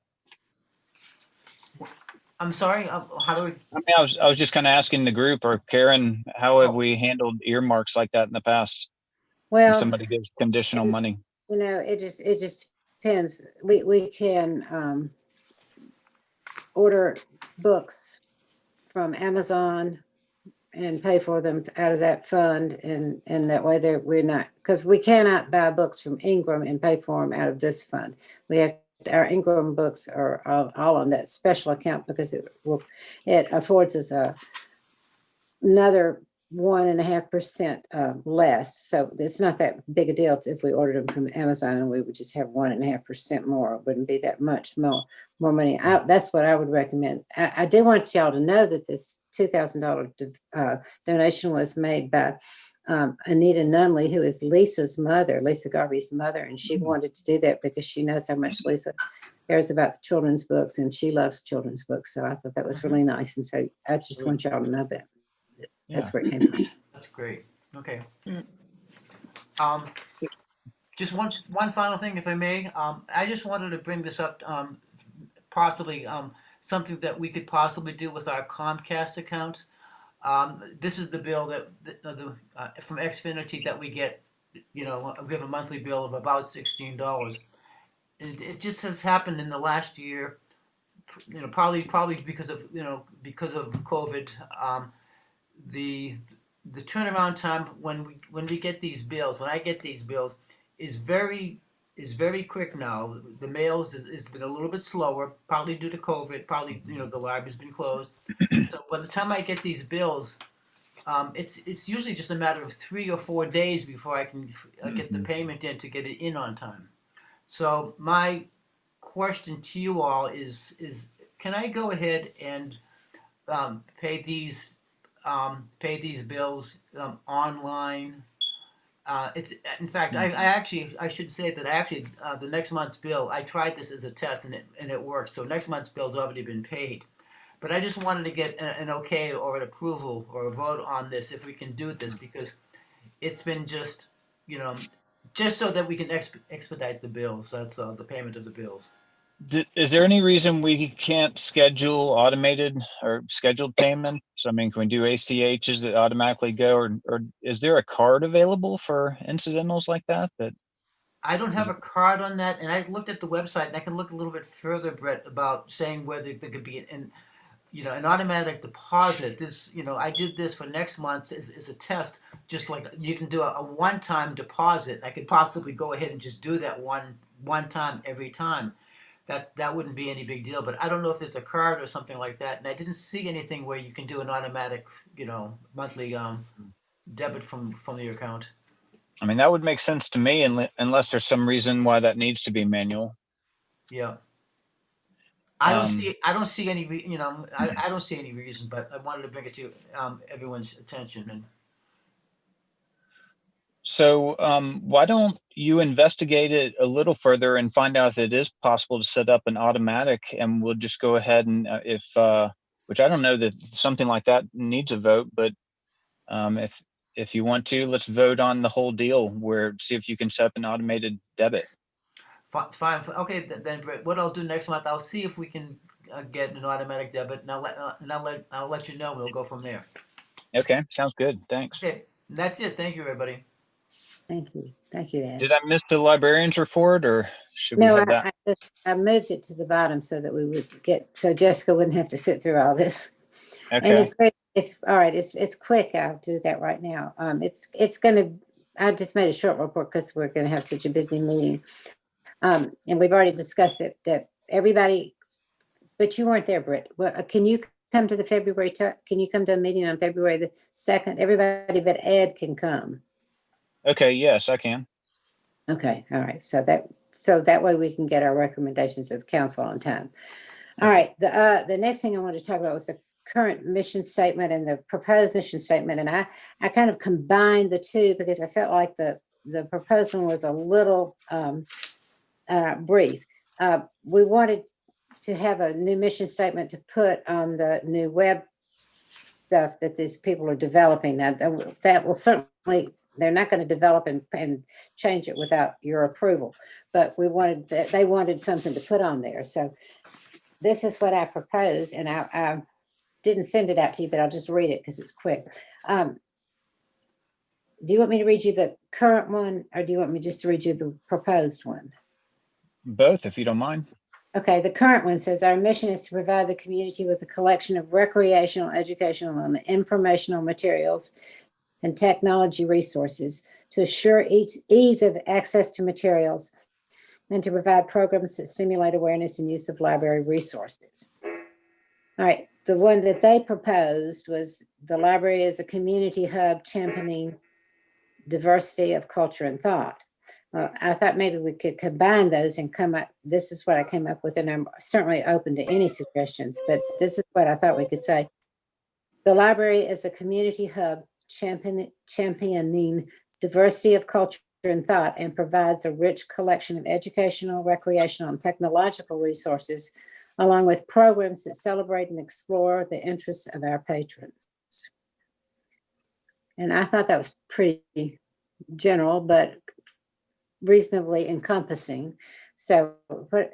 Speaker 7: I'm sorry. How do we?
Speaker 10: I mean, I was just kind of asking the group or Karen, how have we handled earmarks like that in the past? When
Speaker 3: Well,
Speaker 10: somebody gives conditional money.
Speaker 3: it just depends. We can order books from Amazon and pay for them out of that fund, and that way we're not, because we cannot buy books from Ingram and pay for them out of this fund. We have our Ingram books are all on that special account because it affords us another 1.5% less. So it's not that big a deal if we ordered them from Amazon and we would just have 1.5% more. It wouldn't be that much more money. That's what I would recommend. I did want y'all to know that this $2,000 donation was made by Anita Nunley, who is Lisa's mother, Lisa Garvey's mother, and she wanted to do that because she knows how much Lisa cares about the children's books, and she loves children's books. So I thought that was really nice. And so I just want y'all to know that. That's where it came from.
Speaker 7: That's great. Okay.
Speaker 4: Mm.
Speaker 7: Just one final thing, if I may. I just wanted to bring this up, possibly something that we could possibly do with our Comcast account. This is the bill that from Xfinity that we get. You know, we have a monthly bill of about $16. And it just has happened in the last year. You know, probably because of COVID. The turnaround time when we get these bills, when I get these bills, is very quick now. The mails has been a little bit slower, probably due to COVID. Probably the library's been closed. So by the time I get these bills, it's usually just a matter of 3 or 4 days before I can get the payment in to get it in on time. So my question to you all is can I go ahead and pay these bills online? It's in fact I should say that the next month's bill, I tried this as a test and it worked. So next month's bill's already been paid. But I just wanted to get an okay or an approval or a vote on this if we can do this, because it's been just so that we can expedite the bills. That's the payment of the bills.
Speaker 10: Is there any reason we can't schedule automated or scheduled payments? I mean, can we do ACHs that automatically go, or is there a card available for incidentals like that?
Speaker 7: I don't have a card on that, and I looked at the website, and I can look a little bit further, Brett, about saying whether there could be an automatic deposit. This, I did this for next month as a test, just like you can do a one-time deposit. I could possibly go ahead and just do that one time every time. That wouldn't be any big deal, but I don't know if there's a card or something like that, and I didn't see anything where you can do an automatic, monthly debit from your account.
Speaker 10: I mean, that would make sense to me, unless there's some reason why that needs to be manual.
Speaker 7: Yeah. I don't see any I don't see any reason, but I wanted to bring it to everyone's attention. And
Speaker 10: so why don't you investigate it a little further and find out if it is possible to set up an automatic, and we'll just go ahead and which I don't know that something like that needs a vote, but if you want to, let's vote on the whole deal, see if you can set up an automated debit.
Speaker 7: Fine. Okay, then Brett, what I'll do next month, I'll see if we can get an automatic debit, and I'll let you know. We'll go from there.
Speaker 10: Okay, sounds good. Thanks.
Speaker 7: Okay, that's it. Thank you, everybody.
Speaker 3: Thank you, Ed.
Speaker 10: Did I miss the librarian's report, or should we have that?
Speaker 3: I moved it to the bottom so that we would so Jessica wouldn't have to sit through all this.
Speaker 10: Okay.
Speaker 3: And it's great. It's all right. It's quick. I'll do that right now. It's gonna. I just made a short report because we're gonna have such a busy meeting. And we've already discussed it, that everybody, but you weren't there, Britt. Well, can you come to the can you come to a meeting on February the 2nd? Everybody but Ed can come.
Speaker 10: Okay, yes, I can.
Speaker 3: Okay, all right. So that way we can get our recommendations to the council on time. All right, the next thing I want to talk about was the current mission statement and the proposed mission statement. And I kind of combined the two because I felt like the proposed one was a little brief. We wanted to have a new mission statement to put on the new web stuff that these people are developing. Now, that will certainly, they're not going to develop and change it without your approval, but they wanted something to put on there. So this is what I propose, and I didn't send it out to you, but I'll just read it because it's quick. Do you want me to read you the current one, or do you want me just to read you the proposed one?
Speaker 10: Both, if you don't mind.
Speaker 3: Okay, the current one says, our mission is to provide the community with a collection of recreational, educational, and informational materials and technology resources to assure ease of access to materials and to provide programs that stimulate awareness and use of library resources. All right, the one that they proposed was the library is a community hub championing diversity of culture and thought. I thought maybe we could combine those and come up, this is what I came up with, and I'm certainly open to any suggestions, but this is what I thought we could say. The library is a community hub championing diversity of culture and thought, and provides a rich collection of educational, recreational, and technological resources, along with programs that celebrate and explore the interests of our patrons. And I thought that was pretty general, but reasonably encompassing. So, but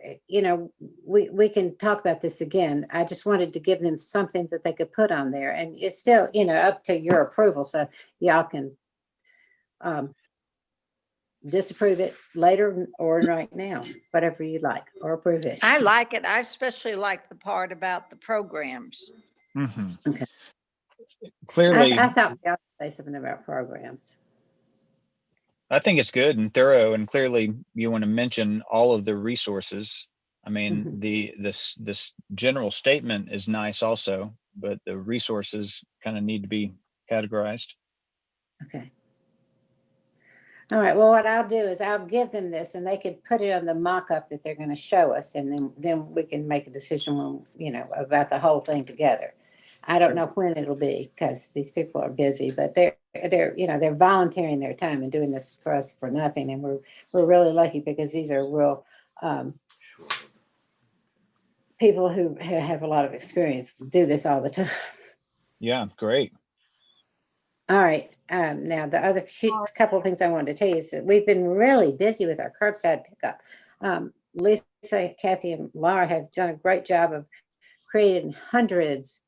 Speaker 3: we can talk about this again. I just wanted to give them something that they could put on there, and it's still, up to your approval. So y'all can disapprove it later or right now, whatever you like, or approve it.
Speaker 5: I like it. I especially like the part about the programs.
Speaker 10: Mhm.
Speaker 3: Okay.
Speaker 10: Clearly,
Speaker 3: I thought we ought to say something about programs.
Speaker 10: I think it's good and thorough, and clearly you want to mention all of the resources. I mean, this general statement is nice also, but the resources kind of need to be categorized.
Speaker 3: Okay. All right. Well, what I'll do is I'll give them this, and they can put it on the mock-up that they're going to show us, and then we can make a decision when, about the whole thing together. I don't know when it'll be, because these people are busy, but they're volunteering their time and doing this for us for nothing, and we're really lucky because these are real people who have a lot of experience, do this all the time.
Speaker 10: Yeah, great.
Speaker 3: All right. Now, the other couple of things I wanted to tell you is that we've been really busy with our curbside pickup. Lisa, Kathy, and Laura have done a great job of creating hundreds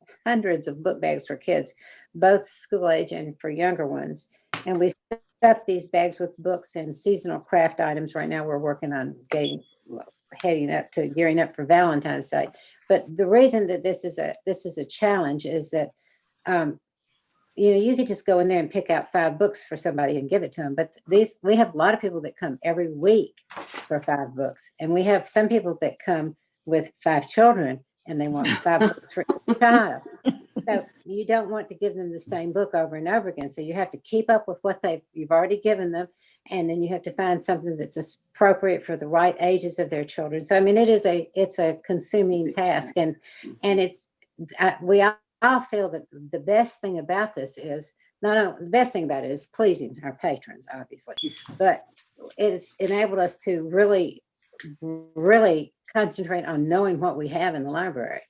Speaker 3: of book bags for kids, both school age and for younger ones. And we stuffed these bags with books and seasonal craft items. Right now, we're working on gearing up for Valentine's Day. But the reason that this is a challenge is that you could just go in there and pick out 5 books for somebody and give it to them. But we have a lot of people that come every week for 5 books. And we have some people that come with 5 children and they want 5 books for each child. So you don't want to give them the same book over and over again. So you have to keep up with what you've already given them. And then you have to find something that's appropriate for the right ages of their children. So, I mean, it's a consuming task. And we all feel that the best thing about this is the best thing about it is pleasing our patrons, obviously, but it's enabled us to really, really concentrate on knowing what we have in the library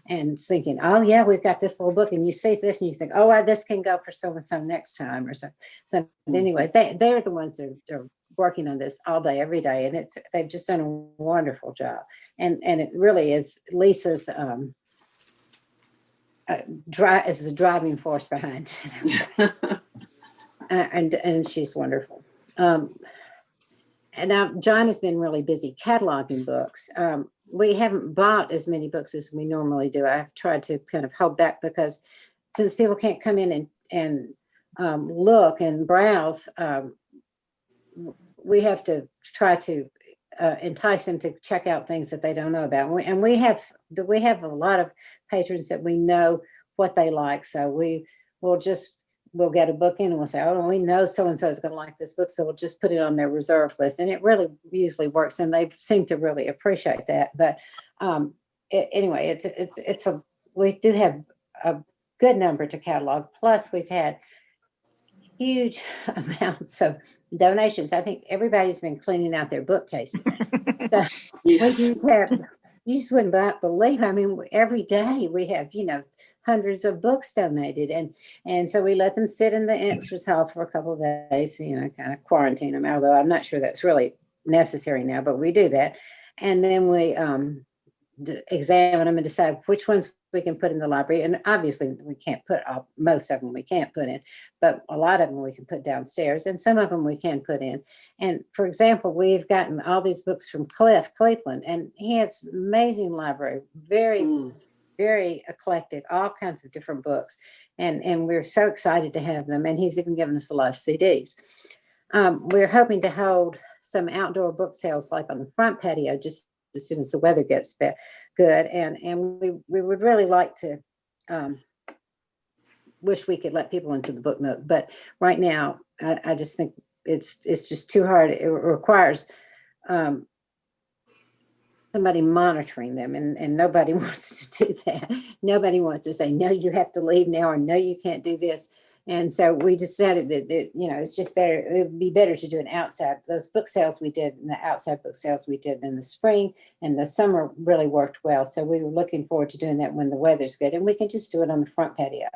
Speaker 3: and thinking, oh yeah, we've got this little book, and you see this and you think, oh, this can go for so-and-so next time or something. So anyway, they're the ones that are working on this all day, every day. And they've just done a wonderful job. And it really is Lisa's, is the driving force behind it. and she's wonderful. And now John has been really busy cataloging books. We haven't bought as many books as we normally do. I've tried to kind of hold back because since people can't come in and look and browse, we have to try to entice them to check out things that they don't know about. And we have a lot of patrons that we know what they like. So we'll get a book in and we'll say, oh, we know so-and-so is going to like this book. So we'll just put it on their reserve list. And it really usually works. And they seem to really appreciate that. But anyway, we do have a good number to catalog. Plus we've had huge amounts of donations. I think everybody's been cleaning out their bookcases. So you just wouldn't believe. I mean, every day we have, hundreds of books donated, and so we let them sit in the entrance hall for a couple of days, kind of quarantine them. Although I'm not sure that's really necessary now, but we do that, and then we examine them and decide which ones we can put in the library. And obviously we can't put most of them we can't put in, but a lot of them we can put downstairs, and some of them we can put in. And for example, we've gotten all these books from Cliff Cleveland, and he has an amazing library, very very eclectic, all kinds of different books, and we're so excited to have them. And he's even given us a lot of CDs. We're hoping to hold some outdoor book sales like on the front patio just as soon as the weather gets good, and we would really like to wish we could let people into the book nook, but right now I just think it's just too hard. It requires somebody monitoring them, and nobody wants to do that. Nobody wants to say, no, you have to leave now, or no, you can't do this. And so we decided that, it's just better, it would be better to do an outside, those book sales we did and the outside book sales we did in the spring and the summer really worked well. So we were looking forward to doing that when the weather's good, and we can just do it on the front patio.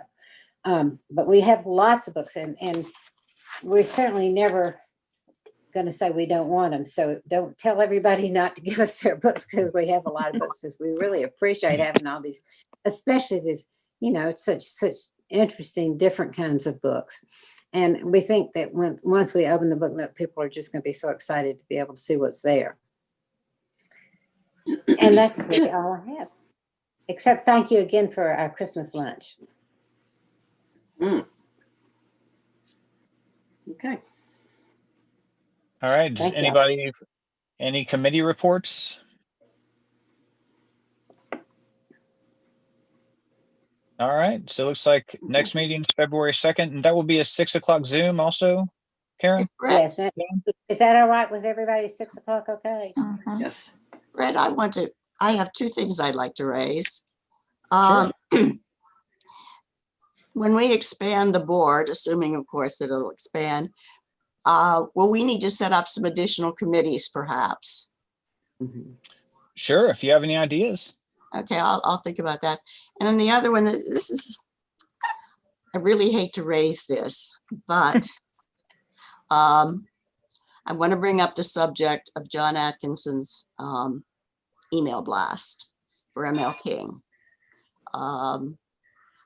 Speaker 3: But we have lots of books, and we're certainly never going to say we don't want them. So don't tell everybody not to give us their books, because we have a lot of books. We really appreciate having all these, especially these, such interesting, different kinds of books. And we think that once we open the book nook, people are just going to be so excited to be able to see what's there. And that's really all I have. Except thank you again for our Christmas lunch.
Speaker 2: Okay.
Speaker 10: All right. Does
Speaker 3: Thank you.
Speaker 10: anybody, any committee reports? All right. So it looks like next meeting is February 2nd, and that will be a 6 o'clock Zoom also, Karen?
Speaker 6: Brett,
Speaker 3: Yes. Is that all right with everybody? 6 o'clock, okay?
Speaker 2: Yes.
Speaker 6: Brett, I have two things I'd like to raise.
Speaker 10: Sure.
Speaker 6: When we expand the board, assuming of course that it'll expand, we need to set up some additional committees perhaps.
Speaker 10: Sure. If you have any ideas.
Speaker 6: Okay, I'll think about that. And then the other one is, I really hate to raise this, but I want to bring up the subject of John Atkinson's email blast for ML King.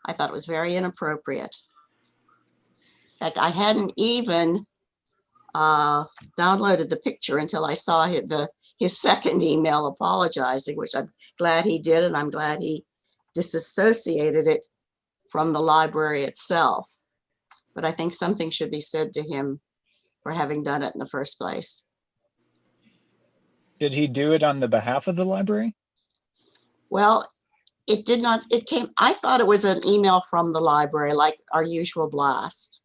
Speaker 6: I thought it was very inappropriate. In fact, I hadn't even downloaded the picture until I saw his second email apologizing, which I'm glad he did, and I'm glad he disassociated it from the library itself. But I think something should be said to him for having done it in the first place.
Speaker 10: Did he do it on the behalf of the library?
Speaker 6: Well, it did not, I thought it was an email from the library, like our usual blast.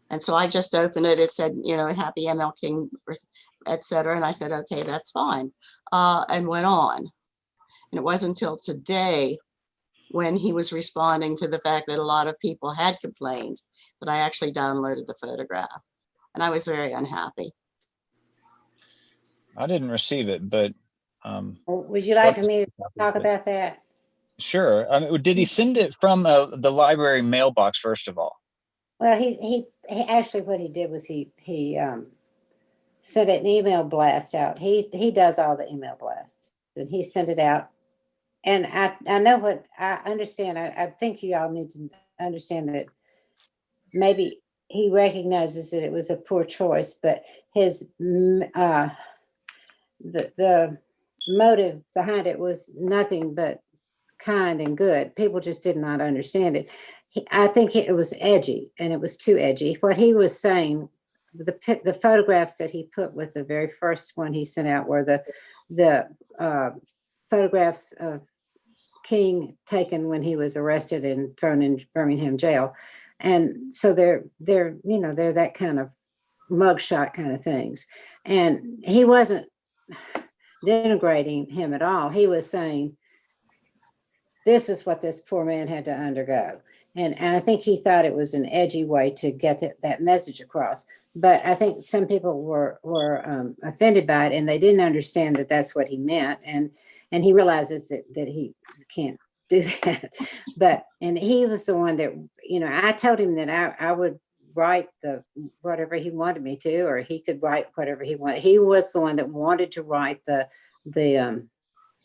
Speaker 6: And so I just opened it, it said, happy ML King, etc. And I said, okay, that's fine, and went on. And it wasn't until today when he was responding to the fact that a lot of people had complained that I actually downloaded the photograph. And I was very unhappy.
Speaker 10: I didn't receive it, but.
Speaker 3: Would you like for me to talk about that?
Speaker 10: Sure. Did he send it from the library mailbox, first of all?
Speaker 3: Well, he actually, what he did was he sent an email blast out. He does all the email blasts, and he sent it out. And I know what I understand. I think you all need to understand that maybe he recognizes that it was a poor choice, but his the motive behind it was nothing but kind and good. People just did not understand it. I think it was edgy, and it was too edgy. What he was saying, the photographs that he put with the very first one he sent out were the photographs of King taken when he was arrested and thrown in Birmingham jail. And so they're that kind of mugshot kind of things. And he wasn't denigrating him at all. He was saying, this is what this poor man had to undergo. And I think he thought it was an edgy way to get that message across. But I think some people were offended by it, and they didn't understand that that's what he meant. And he realizes that he can't do that. And he was the one that, I told him that I would write whatever he wanted me to, or he could write whatever he wanted. He was the one that wanted to write the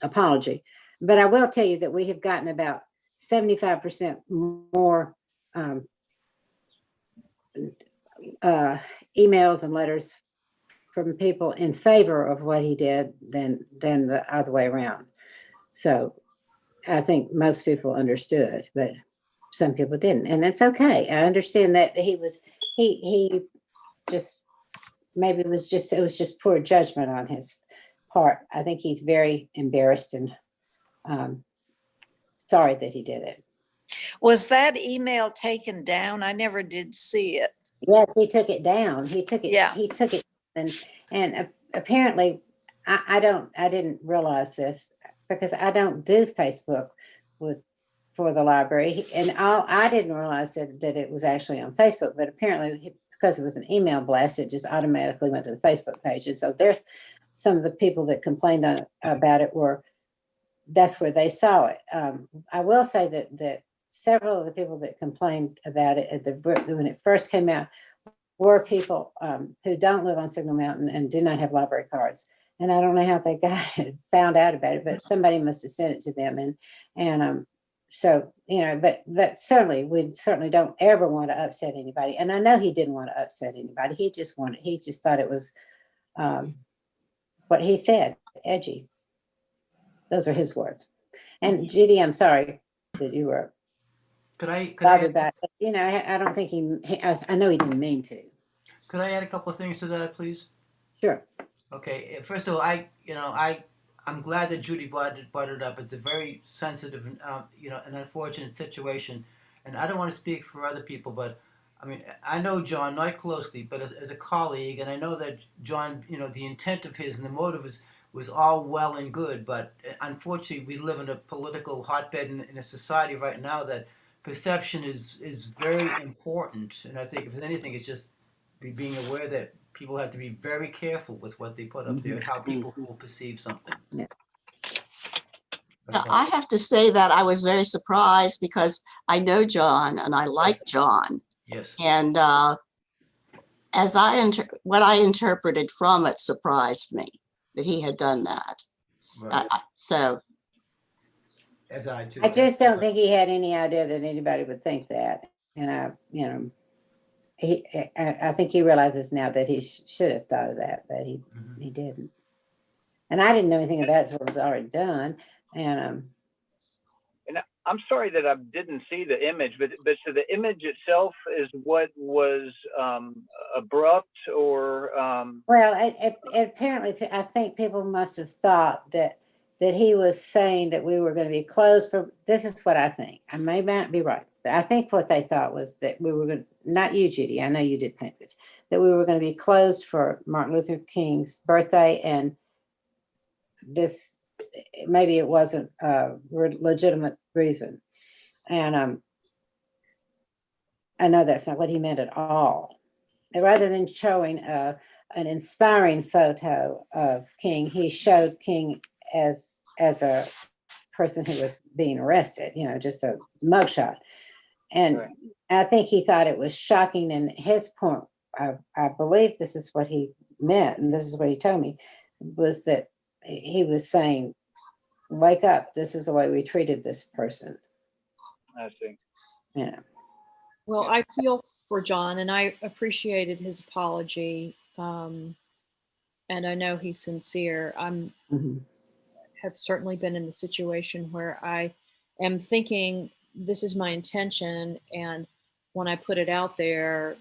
Speaker 3: apology. But I will tell you that we have gotten about 75% more emails and letters from people in favor of what he did than the other way around. So I think most people understood, but some people didn't, and that's okay. I understand that he just maybe it was just poor judgment on his part. I think he's very embarrassed and sorry that he did it.
Speaker 5: Was that email taken down? I never did see it.
Speaker 3: Yes, he took it down. He took it.
Speaker 5: Yeah.
Speaker 3: He took it, and apparently, I didn't realize this because I don't do Facebook for the library. And I didn't realize that it was actually on Facebook, but apparently because it was an email blast, it just automatically went to the Facebook page. And so there's some of the people that complained about it that's where they saw it. I will say that several of the people that complained about it when it first came out were people who don't live on Signal Mountain and do not have library cards. And I don't know how they found out about it, but somebody must have sent it to them. And so, but certainly, we certainly don't ever want to upset anybody. And I know he didn't want to upset anybody. He just thought it was what he said, edgy. Those are his words. And Judy, I'm sorry that you were bothered by it. I don't think I know he didn't mean to.
Speaker 7: Could I add a couple of things to that, please?
Speaker 3: Sure.
Speaker 7: Okay. First of all, I'm glad that Judy brought it up. It's a very sensitive, an unfortunate situation, and I don't want to speak for other people, but I mean, I know John not closely, but as a colleague, and I know that John, the intent of his and the motive was all well and good, but unfortunately, we live in a political hotbed in a society right now that perception is very important, and I think if anything, it's just being aware that people have to be very careful with what they put up there and how people will perceive something.
Speaker 3: Yeah.
Speaker 6: Now, I have to say that I was very surprised because I know John and I like John.
Speaker 7: Yes.
Speaker 6: And what I interpreted from it surprised me that he had done that.
Speaker 7: Right.
Speaker 6: So.
Speaker 7: As I too.
Speaker 3: I just don't think he had any idea that anybody would think that. And I think he realizes now that he should have thought of that, but he didn't. And I didn't know anything about it until it was already done. And
Speaker 10: I'm sorry that I didn't see the image, but so the image itself is what was abrupt or.
Speaker 3: Well, it apparently, I think people must have thought that he was saying that we were going to be closed for. This is what I think. I may not be right. I think what they thought was that we were going to, not you, Judy, I know you did think this, that we were going to be closed for Martin Luther King's birthday, and this, maybe it wasn't a legitimate reason. And I know that's not what he meant at all. And rather than showing an inspiring photo of King, he showed King as a person who was being arrested, just a mugshot. And right. I think he thought it was shocking. And his point, I believe this is what he meant, and this is what he told me, was that he was saying, wake up, this is the way we treated this person.
Speaker 10: I see.
Speaker 3: Yeah.
Speaker 4: Well, I feel for John, and I appreciated his apology. And I know he's sincere. Have certainly been in the situation where I am thinking, this is my intention, and when I put it out there,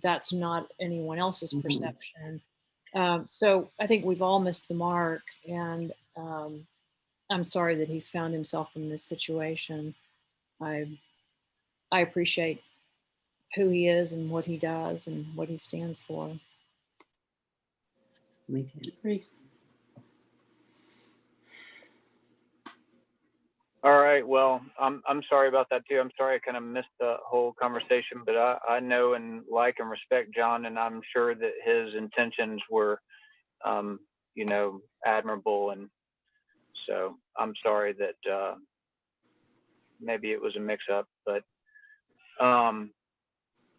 Speaker 4: that's not anyone else's perception. So I think we've all missed the mark, and I'm sorry that he's found himself in this situation. I appreciate who he is and what he does and what he stands for.
Speaker 3: Me too.
Speaker 10: All right. Well, I'm sorry about that too. I'm sorry I kind of missed the whole conversation, but I know and like and respect John, and I'm sure that his intentions were, admirable. And so I'm sorry that maybe it was a mix-up. But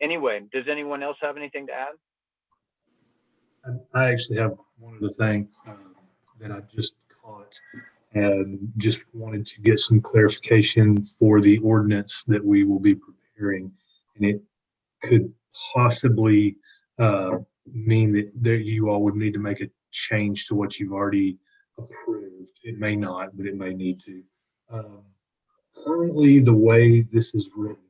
Speaker 10: anyway, does anyone else have anything to add?
Speaker 1: I actually have one other thing that I just caught. And just wanted to get some clarification for the ordinance that we will be preparing. And it could possibly mean that you all would need to make a change to what you've already approved. It may not, but it may need to. Currently, the way this is written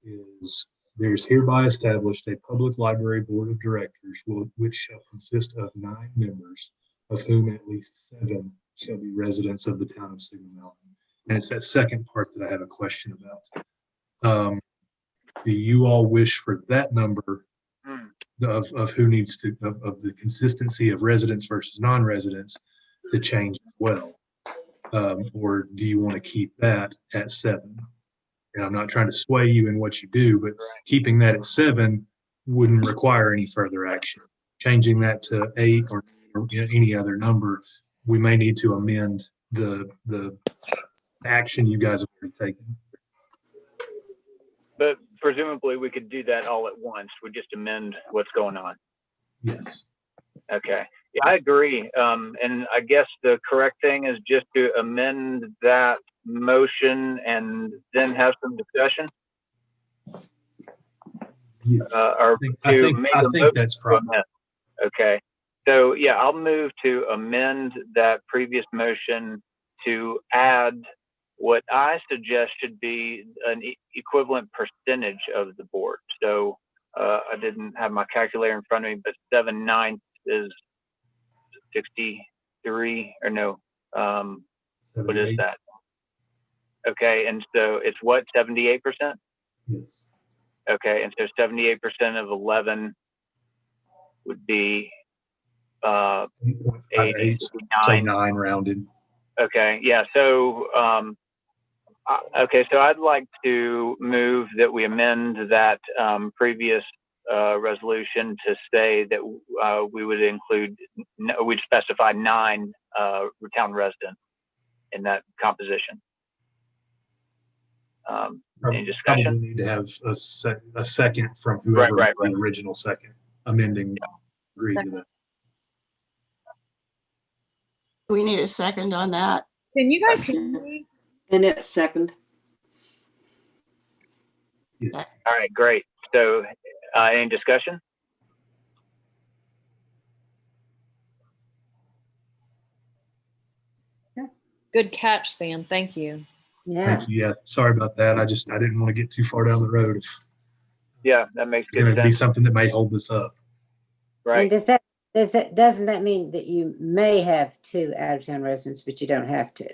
Speaker 1: is there's hereby established a public library board of directors which shall consist of 9 members, of whom at least 7 shall be residents of the town of Signal Mountain. And it's that second part that I have a question about. Do you all wish for that number of who needs to, of the consistency of residents versus non-residents to change as well? Or do you want to keep that at 7? and I'm not trying to sway you in what you do, but keeping that at 7 wouldn't require any further action. Changing that to 8 or any other number, we may need to amend the action you guys have already taken.
Speaker 10: But presumably we could do that all at once. We just amend what's going on.
Speaker 1: Yes.
Speaker 10: Okay. Yeah, I agree. And I guess the correct thing is just to amend that motion and then have some discussion.
Speaker 1: Yes.
Speaker 10: Or
Speaker 1: I
Speaker 10: to
Speaker 1: think,
Speaker 10: make
Speaker 1: I
Speaker 10: a
Speaker 1: think
Speaker 10: motion
Speaker 1: that's
Speaker 10: to
Speaker 1: probably
Speaker 10: amend. Okay. So yeah, I'll move to amend that previous motion to add what I suggest should be an equivalent percentage of the board. So I didn't have my calculator in front of me, but 7/9 is 63 or no. What is
Speaker 1: 78.
Speaker 10: that? Okay, and so it's what, 78%?
Speaker 1: Yes.
Speaker 10: Okay, and so 78% of 11 would be
Speaker 1: 8.58, so
Speaker 10: 89.
Speaker 1: 9 rounded.
Speaker 10: Okay, yeah, so okay, so I'd like to move that we amend that previous resolution to say that we would include, we'd specify 9 town residents in that composition. Any discussion?
Speaker 1: Probably need to have a second from whoever
Speaker 10: Right.
Speaker 1: the original second amending agreed to that.
Speaker 6: We need a second on that.
Speaker 4: Can you guys hear me?
Speaker 2: Annette, second.
Speaker 10: All right, great. So any discussion?
Speaker 4: Good catch, Sam. Thank you.
Speaker 3: Yeah.
Speaker 1: Thank you. Yeah, sorry about that. I didn't want to get too far down the road. It's
Speaker 10: Yeah, that makes
Speaker 1: going
Speaker 10: good
Speaker 1: to be
Speaker 10: sense.
Speaker 1: something that may hold this up.
Speaker 10: Right.
Speaker 3: And doesn't that mean that you may have 2 out-of-town residents, but you don't have to?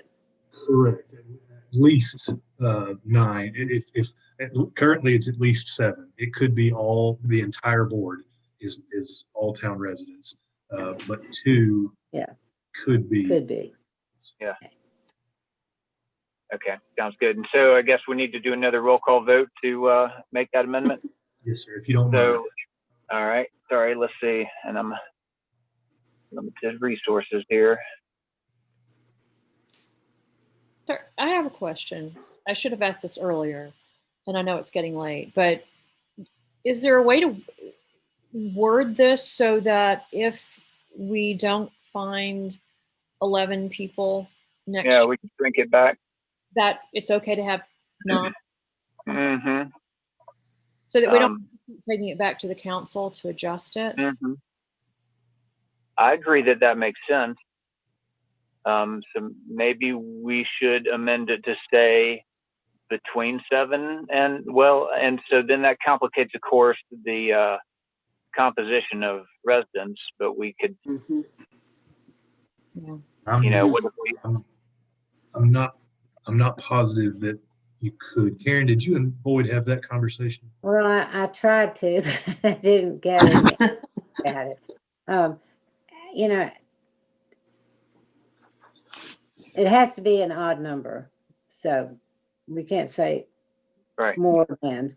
Speaker 1: Correct. At least 9. If currently it's at least 7. It could be the entire board is all town residents, but 2 could be.
Speaker 3: Could be.
Speaker 10: Yeah. Okay, sounds good. And so I guess we need to do another roll call vote to make that amendment.
Speaker 1: Yes, sir. If you don't mind.
Speaker 10: So, all right, sorry, let's see. And I'm limited resources here.
Speaker 4: Sir, I have a question. I should have asked this earlier, and I know it's getting late, but is there a way to word this so that if we don't find 11 people next
Speaker 10: Yeah,
Speaker 4: year,
Speaker 10: we can shrink it back.
Speaker 4: that it's okay to have 9,
Speaker 10: Mm-hmm.
Speaker 4: so that we don't keep taking it back to the council to adjust it?
Speaker 10: Mm-hmm. I agree that makes sense. So maybe we should amend it to say between 7 and so then that complicates, of course, the composition of residents, but we could,
Speaker 2: Mm-hmm.
Speaker 4: Yeah.
Speaker 10: what if we,
Speaker 1: I'm not positive that you could. Karen, did you and Boyd have that conversation?
Speaker 3: Well, I tried to, but I didn't get it. Got it. It has to be an odd number. So we can't say
Speaker 10: right.
Speaker 3: more than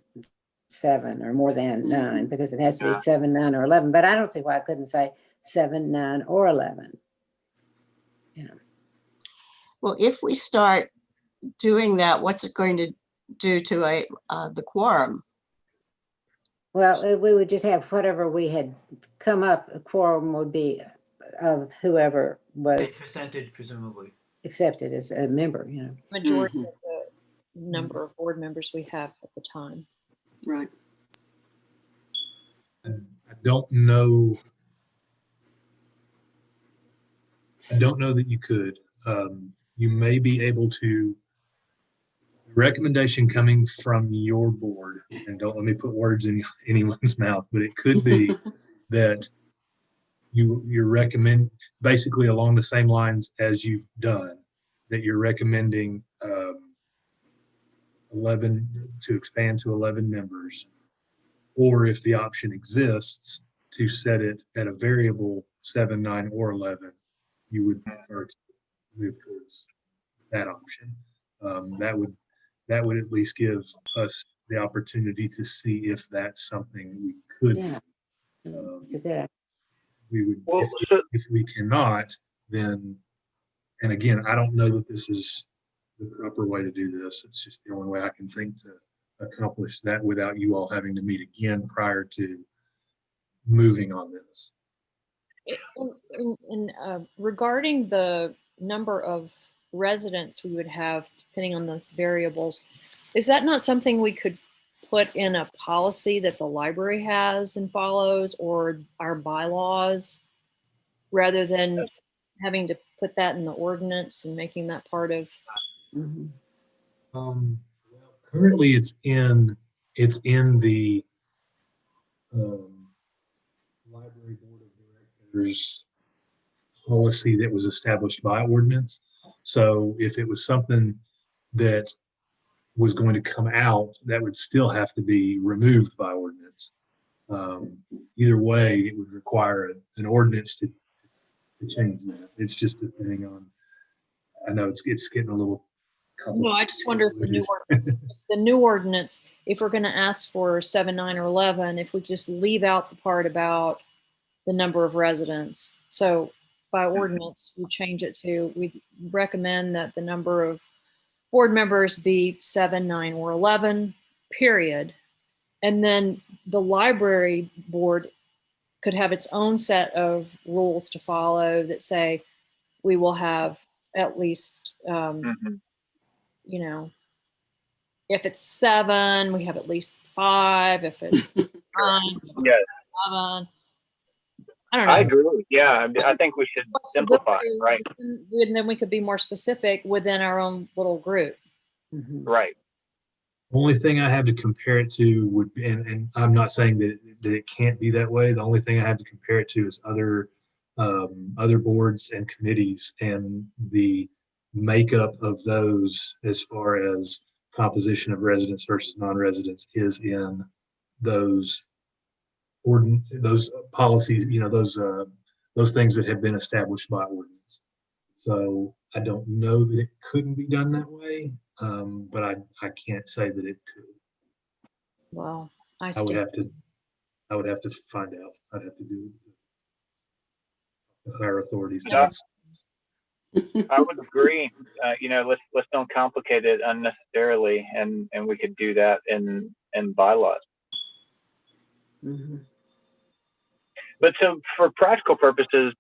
Speaker 3: 7 or more than 9 because it has to be
Speaker 10: Yeah.
Speaker 3: 7, 9, or 11. But I don't see why I couldn't say 7, 9, or 11.
Speaker 6: Well, if we start doing that, what's it going to do to the quorum?
Speaker 3: Well, we would just have whatever we had come up, a quorum would be of whoever
Speaker 7: A
Speaker 3: was
Speaker 7: percentage, presumably.
Speaker 3: accepted as a member,
Speaker 4: Majority of the number of board members we have at the time.
Speaker 2: Right.
Speaker 1: I don't know that you could. You may be able to, recommendation coming from your board, and don't let me put words in anyone's mouth, but it could be that you recommend, basically along the same lines as you've done, that you're recommending 11 to expand to 11 members, or if the option exists to set it at a variable 7, 9, or 11, you would prefer to move towards that option. That would that would at least give us the opportunity to see if that's something we could.
Speaker 3: Yeah.
Speaker 1: Um,
Speaker 3: It's a good idea.
Speaker 1: We would,
Speaker 10: Well,
Speaker 1: if we cannot, then, and again, I don't know that this is the proper way to do this. It's just the only way I can think to accomplish that without you all having to meet again prior to moving on this.
Speaker 4: Regarding the number of residents we would have, depending on those variables, is that not something we could put in a policy that the library has and follows, or our bylaws, rather than having to put that in the ordinance and making that part of?
Speaker 3: Mhm.
Speaker 1: Well, currently it's in the library board of directors policy that was established by ordinance. So if it was something that was going to come out, that would still have to be removed by ordinance. Either way, it would require an ordinance to change that. It's just depending on, I know it's getting a little
Speaker 4: No, I just wonder if the new ordinance, if we're going to ask for 7, 9, or 11, if we just leave out the part about the number of residents. So by ordinance, we change it to, we recommend that the number of board members be 7, 9, or 11, period. And then the library board could have its own set of rules to follow that say we will have at least, you know, if it's 7, we have at least 5. If it's 9,
Speaker 10: Yeah,
Speaker 4: 11. I don't know.
Speaker 10: I agree. Yeah, I think we should simplify, right?
Speaker 4: And then we could be more specific within our own little group.
Speaker 3: Mhm.
Speaker 10: Right.
Speaker 1: Only thing I have to compare it to would be, and I'm not saying that it can't be that way. The only thing I have to compare it to is other boards and committees and the makeup of those as far as composition of residents versus non-residents is in those those policies, those things that have been established by ordinance. So I don't know that it couldn't be done that way, but I can't say that it could.
Speaker 4: Well,
Speaker 1: I would have to find out. I'd have to do the higher authorities.
Speaker 10: Yeah. I would agree. Let's don't complicate it unnecessarily, and we could do that in bylaws.
Speaker 3: Mhm.
Speaker 10: But so for practical purposes,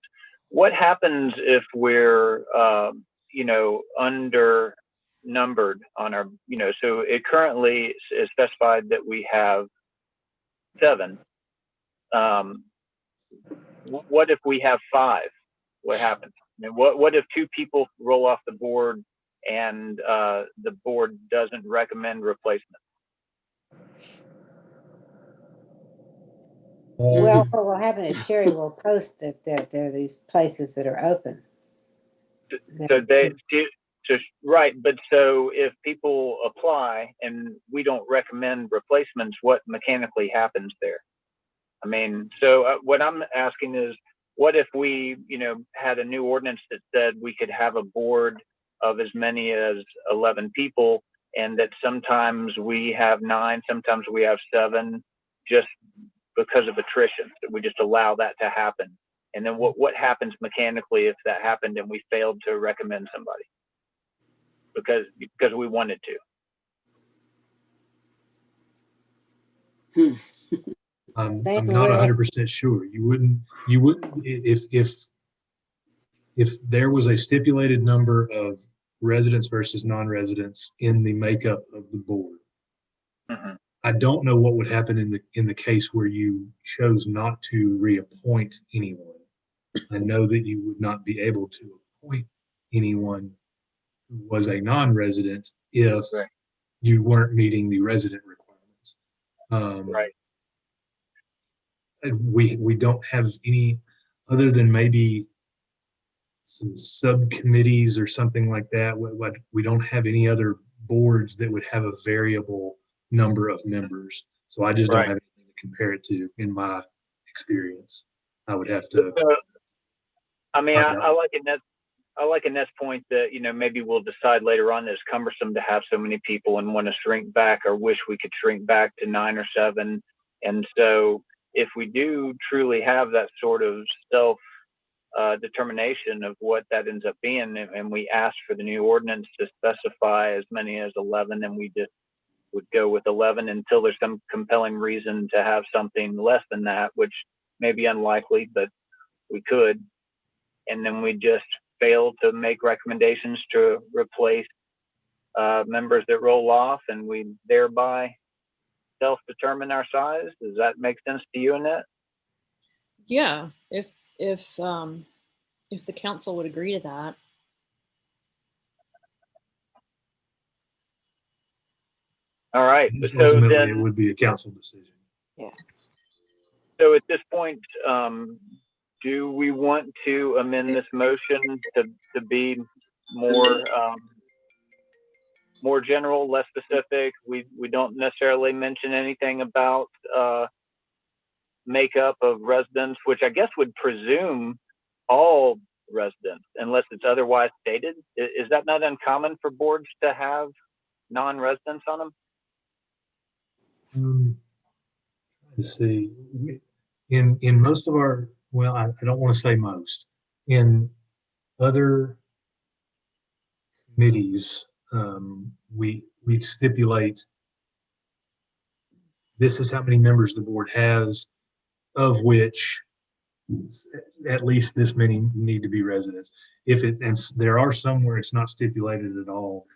Speaker 10: what happens if we're under numbered on our, so it currently is specified that we have 7. What if we have 5? What happens? I mean, what if 2 people roll off the board and the board doesn't recommend replacement?
Speaker 3: Well, what will happen is Sherry will post that there are these places that are open.
Speaker 10: Right, but so if people apply and we don't recommend replacements, what mechanically happens there? I mean, so what I'm asking is, what if we, had a new ordinance that said we could have a board of as many as 11 people, and that sometimes we have 9, sometimes we have 7, just because of attrition, that we just allow that to happen. And then what happens mechanically if that happened and we failed to recommend somebody because we wanted to?
Speaker 1: I'm not 100% sure. You wouldn't if there was a stipulated number of residents versus non-residents in the makeup of the board.
Speaker 10: Mm-hmm.
Speaker 1: I don't know what would happen in the case where you chose not to reappoint anyone. I know that you would not be able to appoint anyone who was a non-resident if you weren't meeting the resident requirements.
Speaker 10: Right.
Speaker 1: We don't have any, other than maybe some subcommittees or something like that. We don't have any other boards that would have a variable number of members. So I just don't have anything to compare it to in my experience. I would have to.
Speaker 10: I mean, I like it. I like Annette's point that, maybe we'll decide later on that it's cumbersome to have so many people and want to shrink back or wish we could shrink back to 9 or 7. And so if we do truly have that sort of self determination of what that ends up being, and we ask for the new ordinance to specify as many as 11, and we just would go with 11 until there's some compelling reason to have something less than that, which may be unlikely, but we could. And then we just fail to make recommendations to replace members that roll off, and we thereby self-determine our size. Does that make sense to you, Annette?
Speaker 4: Yeah, if the council would agree to that.
Speaker 10: All right. So
Speaker 1: Ultimately,
Speaker 10: then,
Speaker 1: it would be a council decision.
Speaker 10: so at this point, do we want to amend this motion to be more more general, less specific? We don't necessarily mention anything about makeup of residents, which I guess would presume all residents, unless it's otherwise stated. Is that not uncommon for boards to have non-residents on them?
Speaker 1: Let's see. In most of our, well, I don't want to say most. In other committees, we stipulate this is how many members the board has, of which at least this many need to be residents. If it, and there are some where it's not stipulated at all.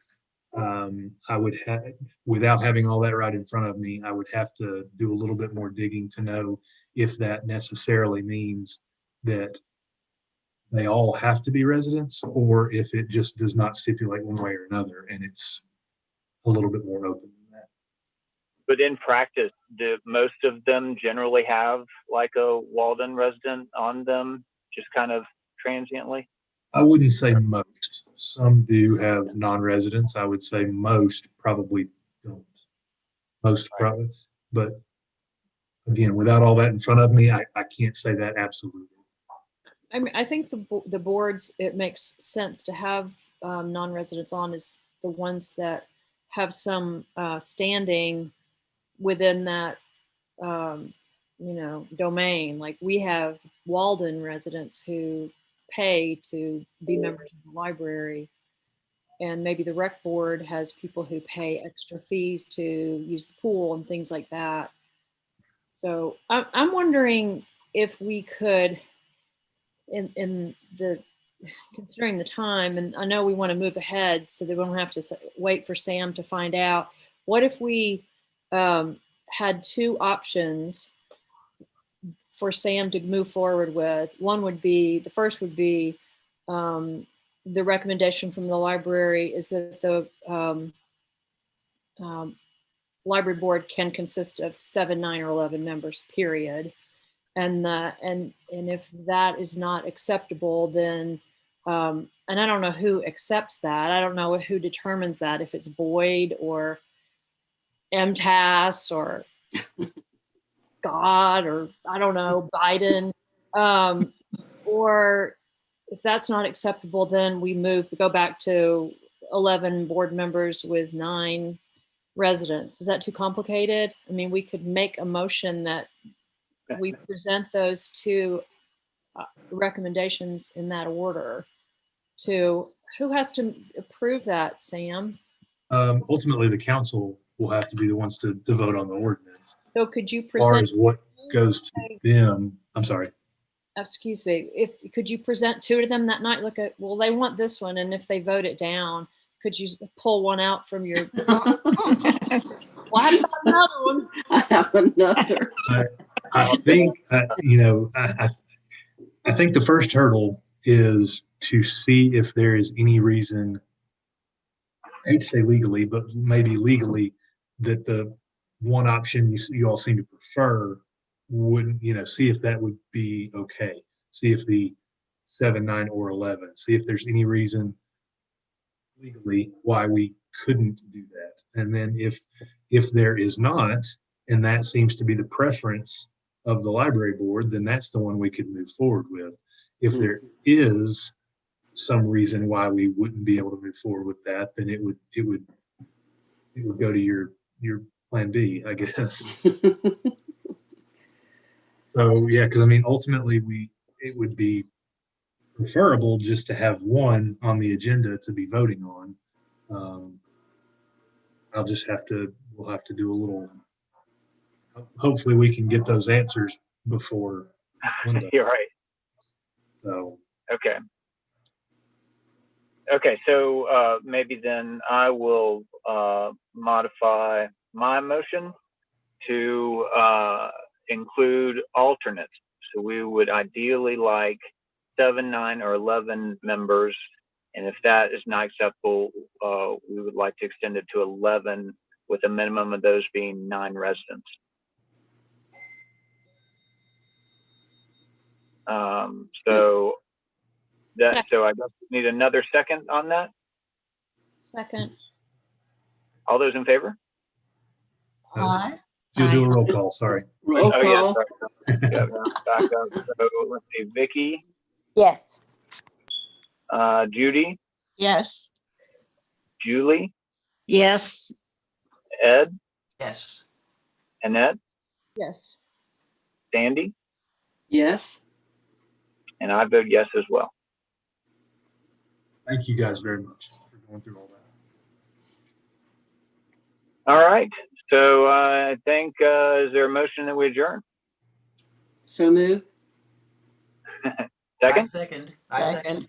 Speaker 1: I would have, without having all that right in front of me, I would have to do a little bit more digging to know if that necessarily means that they all have to be residents, or if it just does not stipulate one way or another, and it's a little bit more open than that.
Speaker 10: But in practice, do most of them generally have like a Walden resident on them, just kind of transiently?
Speaker 1: I wouldn't say most. Some do have non-residents. I would say most probably don't. Most probably, but again, without all that in front of me, I can't say that absolutely.
Speaker 4: I mean, I think the boards, it makes sense to have non-residents on is the ones that have some standing within that, domain. Like we have Walden residents who pay to be members of the library, and maybe the rec board has people who pay extra fees to use the pool and things like that. So I'm wondering if we could, in the considering the time, and I know we want to move ahead so that we don't have to wait for Sam to find out. What if we had 2 options for Sam to move forward with? One would be, the first would be the recommendation from the library is that the library board can consist of 7, 9, or 11 members, period. And if that is not acceptable, then and I don't know who accepts that. I don't know who determines that, if it's Boyd or MTAS or God, or I don't know, Biden. Or if that's not acceptable, then we go back to 11 board members with 9 residents. Is that too complicated? I mean, we could make a motion that we present those 2 recommendations in that order. To who has to approve that, Sam?
Speaker 1: Ultimately, the council will have to be the ones to vote on the ordinance.
Speaker 4: So could you
Speaker 1: As far
Speaker 4: present?
Speaker 1: as what goes to them, I'm sorry.
Speaker 4: Excuse me. Could you present 2 to them that night? Look at, well, they want this one, and if they vote it down, could you pull one out from your? Well, I've got another one.
Speaker 2: I have another.
Speaker 1: I think I think the first hurdle is to see if there is any reason, I hate to say legally, but maybe legally, that the one option you all seem to prefer wouldn't, see if that would be okay. See if the 7, 9, or 11, see if there's any reason legally why we couldn't do that. And then if there is not, and that seems to be the preference of the library board, then that's the one we could move forward with. If there is some reason why we wouldn't be able to move forward with that, then it would go to your plan B, I guess. So yeah, because I mean, ultimately, it would be preferable just to have one on the agenda to be voting on. We'll have to do a little. Hopefully, we can get those answers before Monday.
Speaker 10: You're right.
Speaker 1: So
Speaker 10: Okay. Okay, so maybe then I will modify my motion to include alternates. So we would ideally like 7, 9, or 11 members. And if that is not acceptable, we would like to extend it to 11 with a minimum of those being 9 residents. So I guess we need another second on that.
Speaker 4: Second.
Speaker 10: All those in favor?
Speaker 6: Aye.
Speaker 1: you'll do a roll call. Sorry.
Speaker 2: Roll
Speaker 10: Oh, yeah,
Speaker 2: call.
Speaker 10: sorry. Yeah, back up. So let's see, Vicky,
Speaker 9: Yes.
Speaker 10: Judy,
Speaker 6: Yes.
Speaker 10: Julie,
Speaker 5: Yes.
Speaker 10: Ed,
Speaker 7: Yes.
Speaker 10: Annette,
Speaker 4: Yes.
Speaker 10: Sandy,
Speaker 2: Yes.
Speaker 10: and I vote yes as well.
Speaker 1: Thank you guys very much for going through all that.
Speaker 10: All right. So I think, is there a motion that we adjourn?
Speaker 2: So move.
Speaker 10: Second?
Speaker 7: Second.
Speaker 6: Second.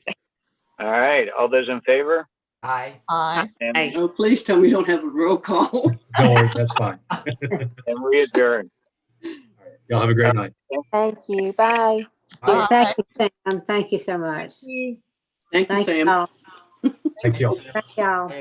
Speaker 10: All right. All those in favor?
Speaker 7: Aye.
Speaker 6: Aye.
Speaker 10: And,
Speaker 2: Oh, please tell me you don't have a roll call.
Speaker 1: Don't worry, that's fine.
Speaker 10: and we adjourn.
Speaker 1: Y'all have a great night.
Speaker 9: Thank you. Bye.
Speaker 6: Aye.
Speaker 3: Thank you, Sam. Thank you so much.
Speaker 2: Thank you,
Speaker 3: Thank
Speaker 2: Sam.
Speaker 3: y'all.
Speaker 1: Thank y'all.
Speaker 3: Thank y'all.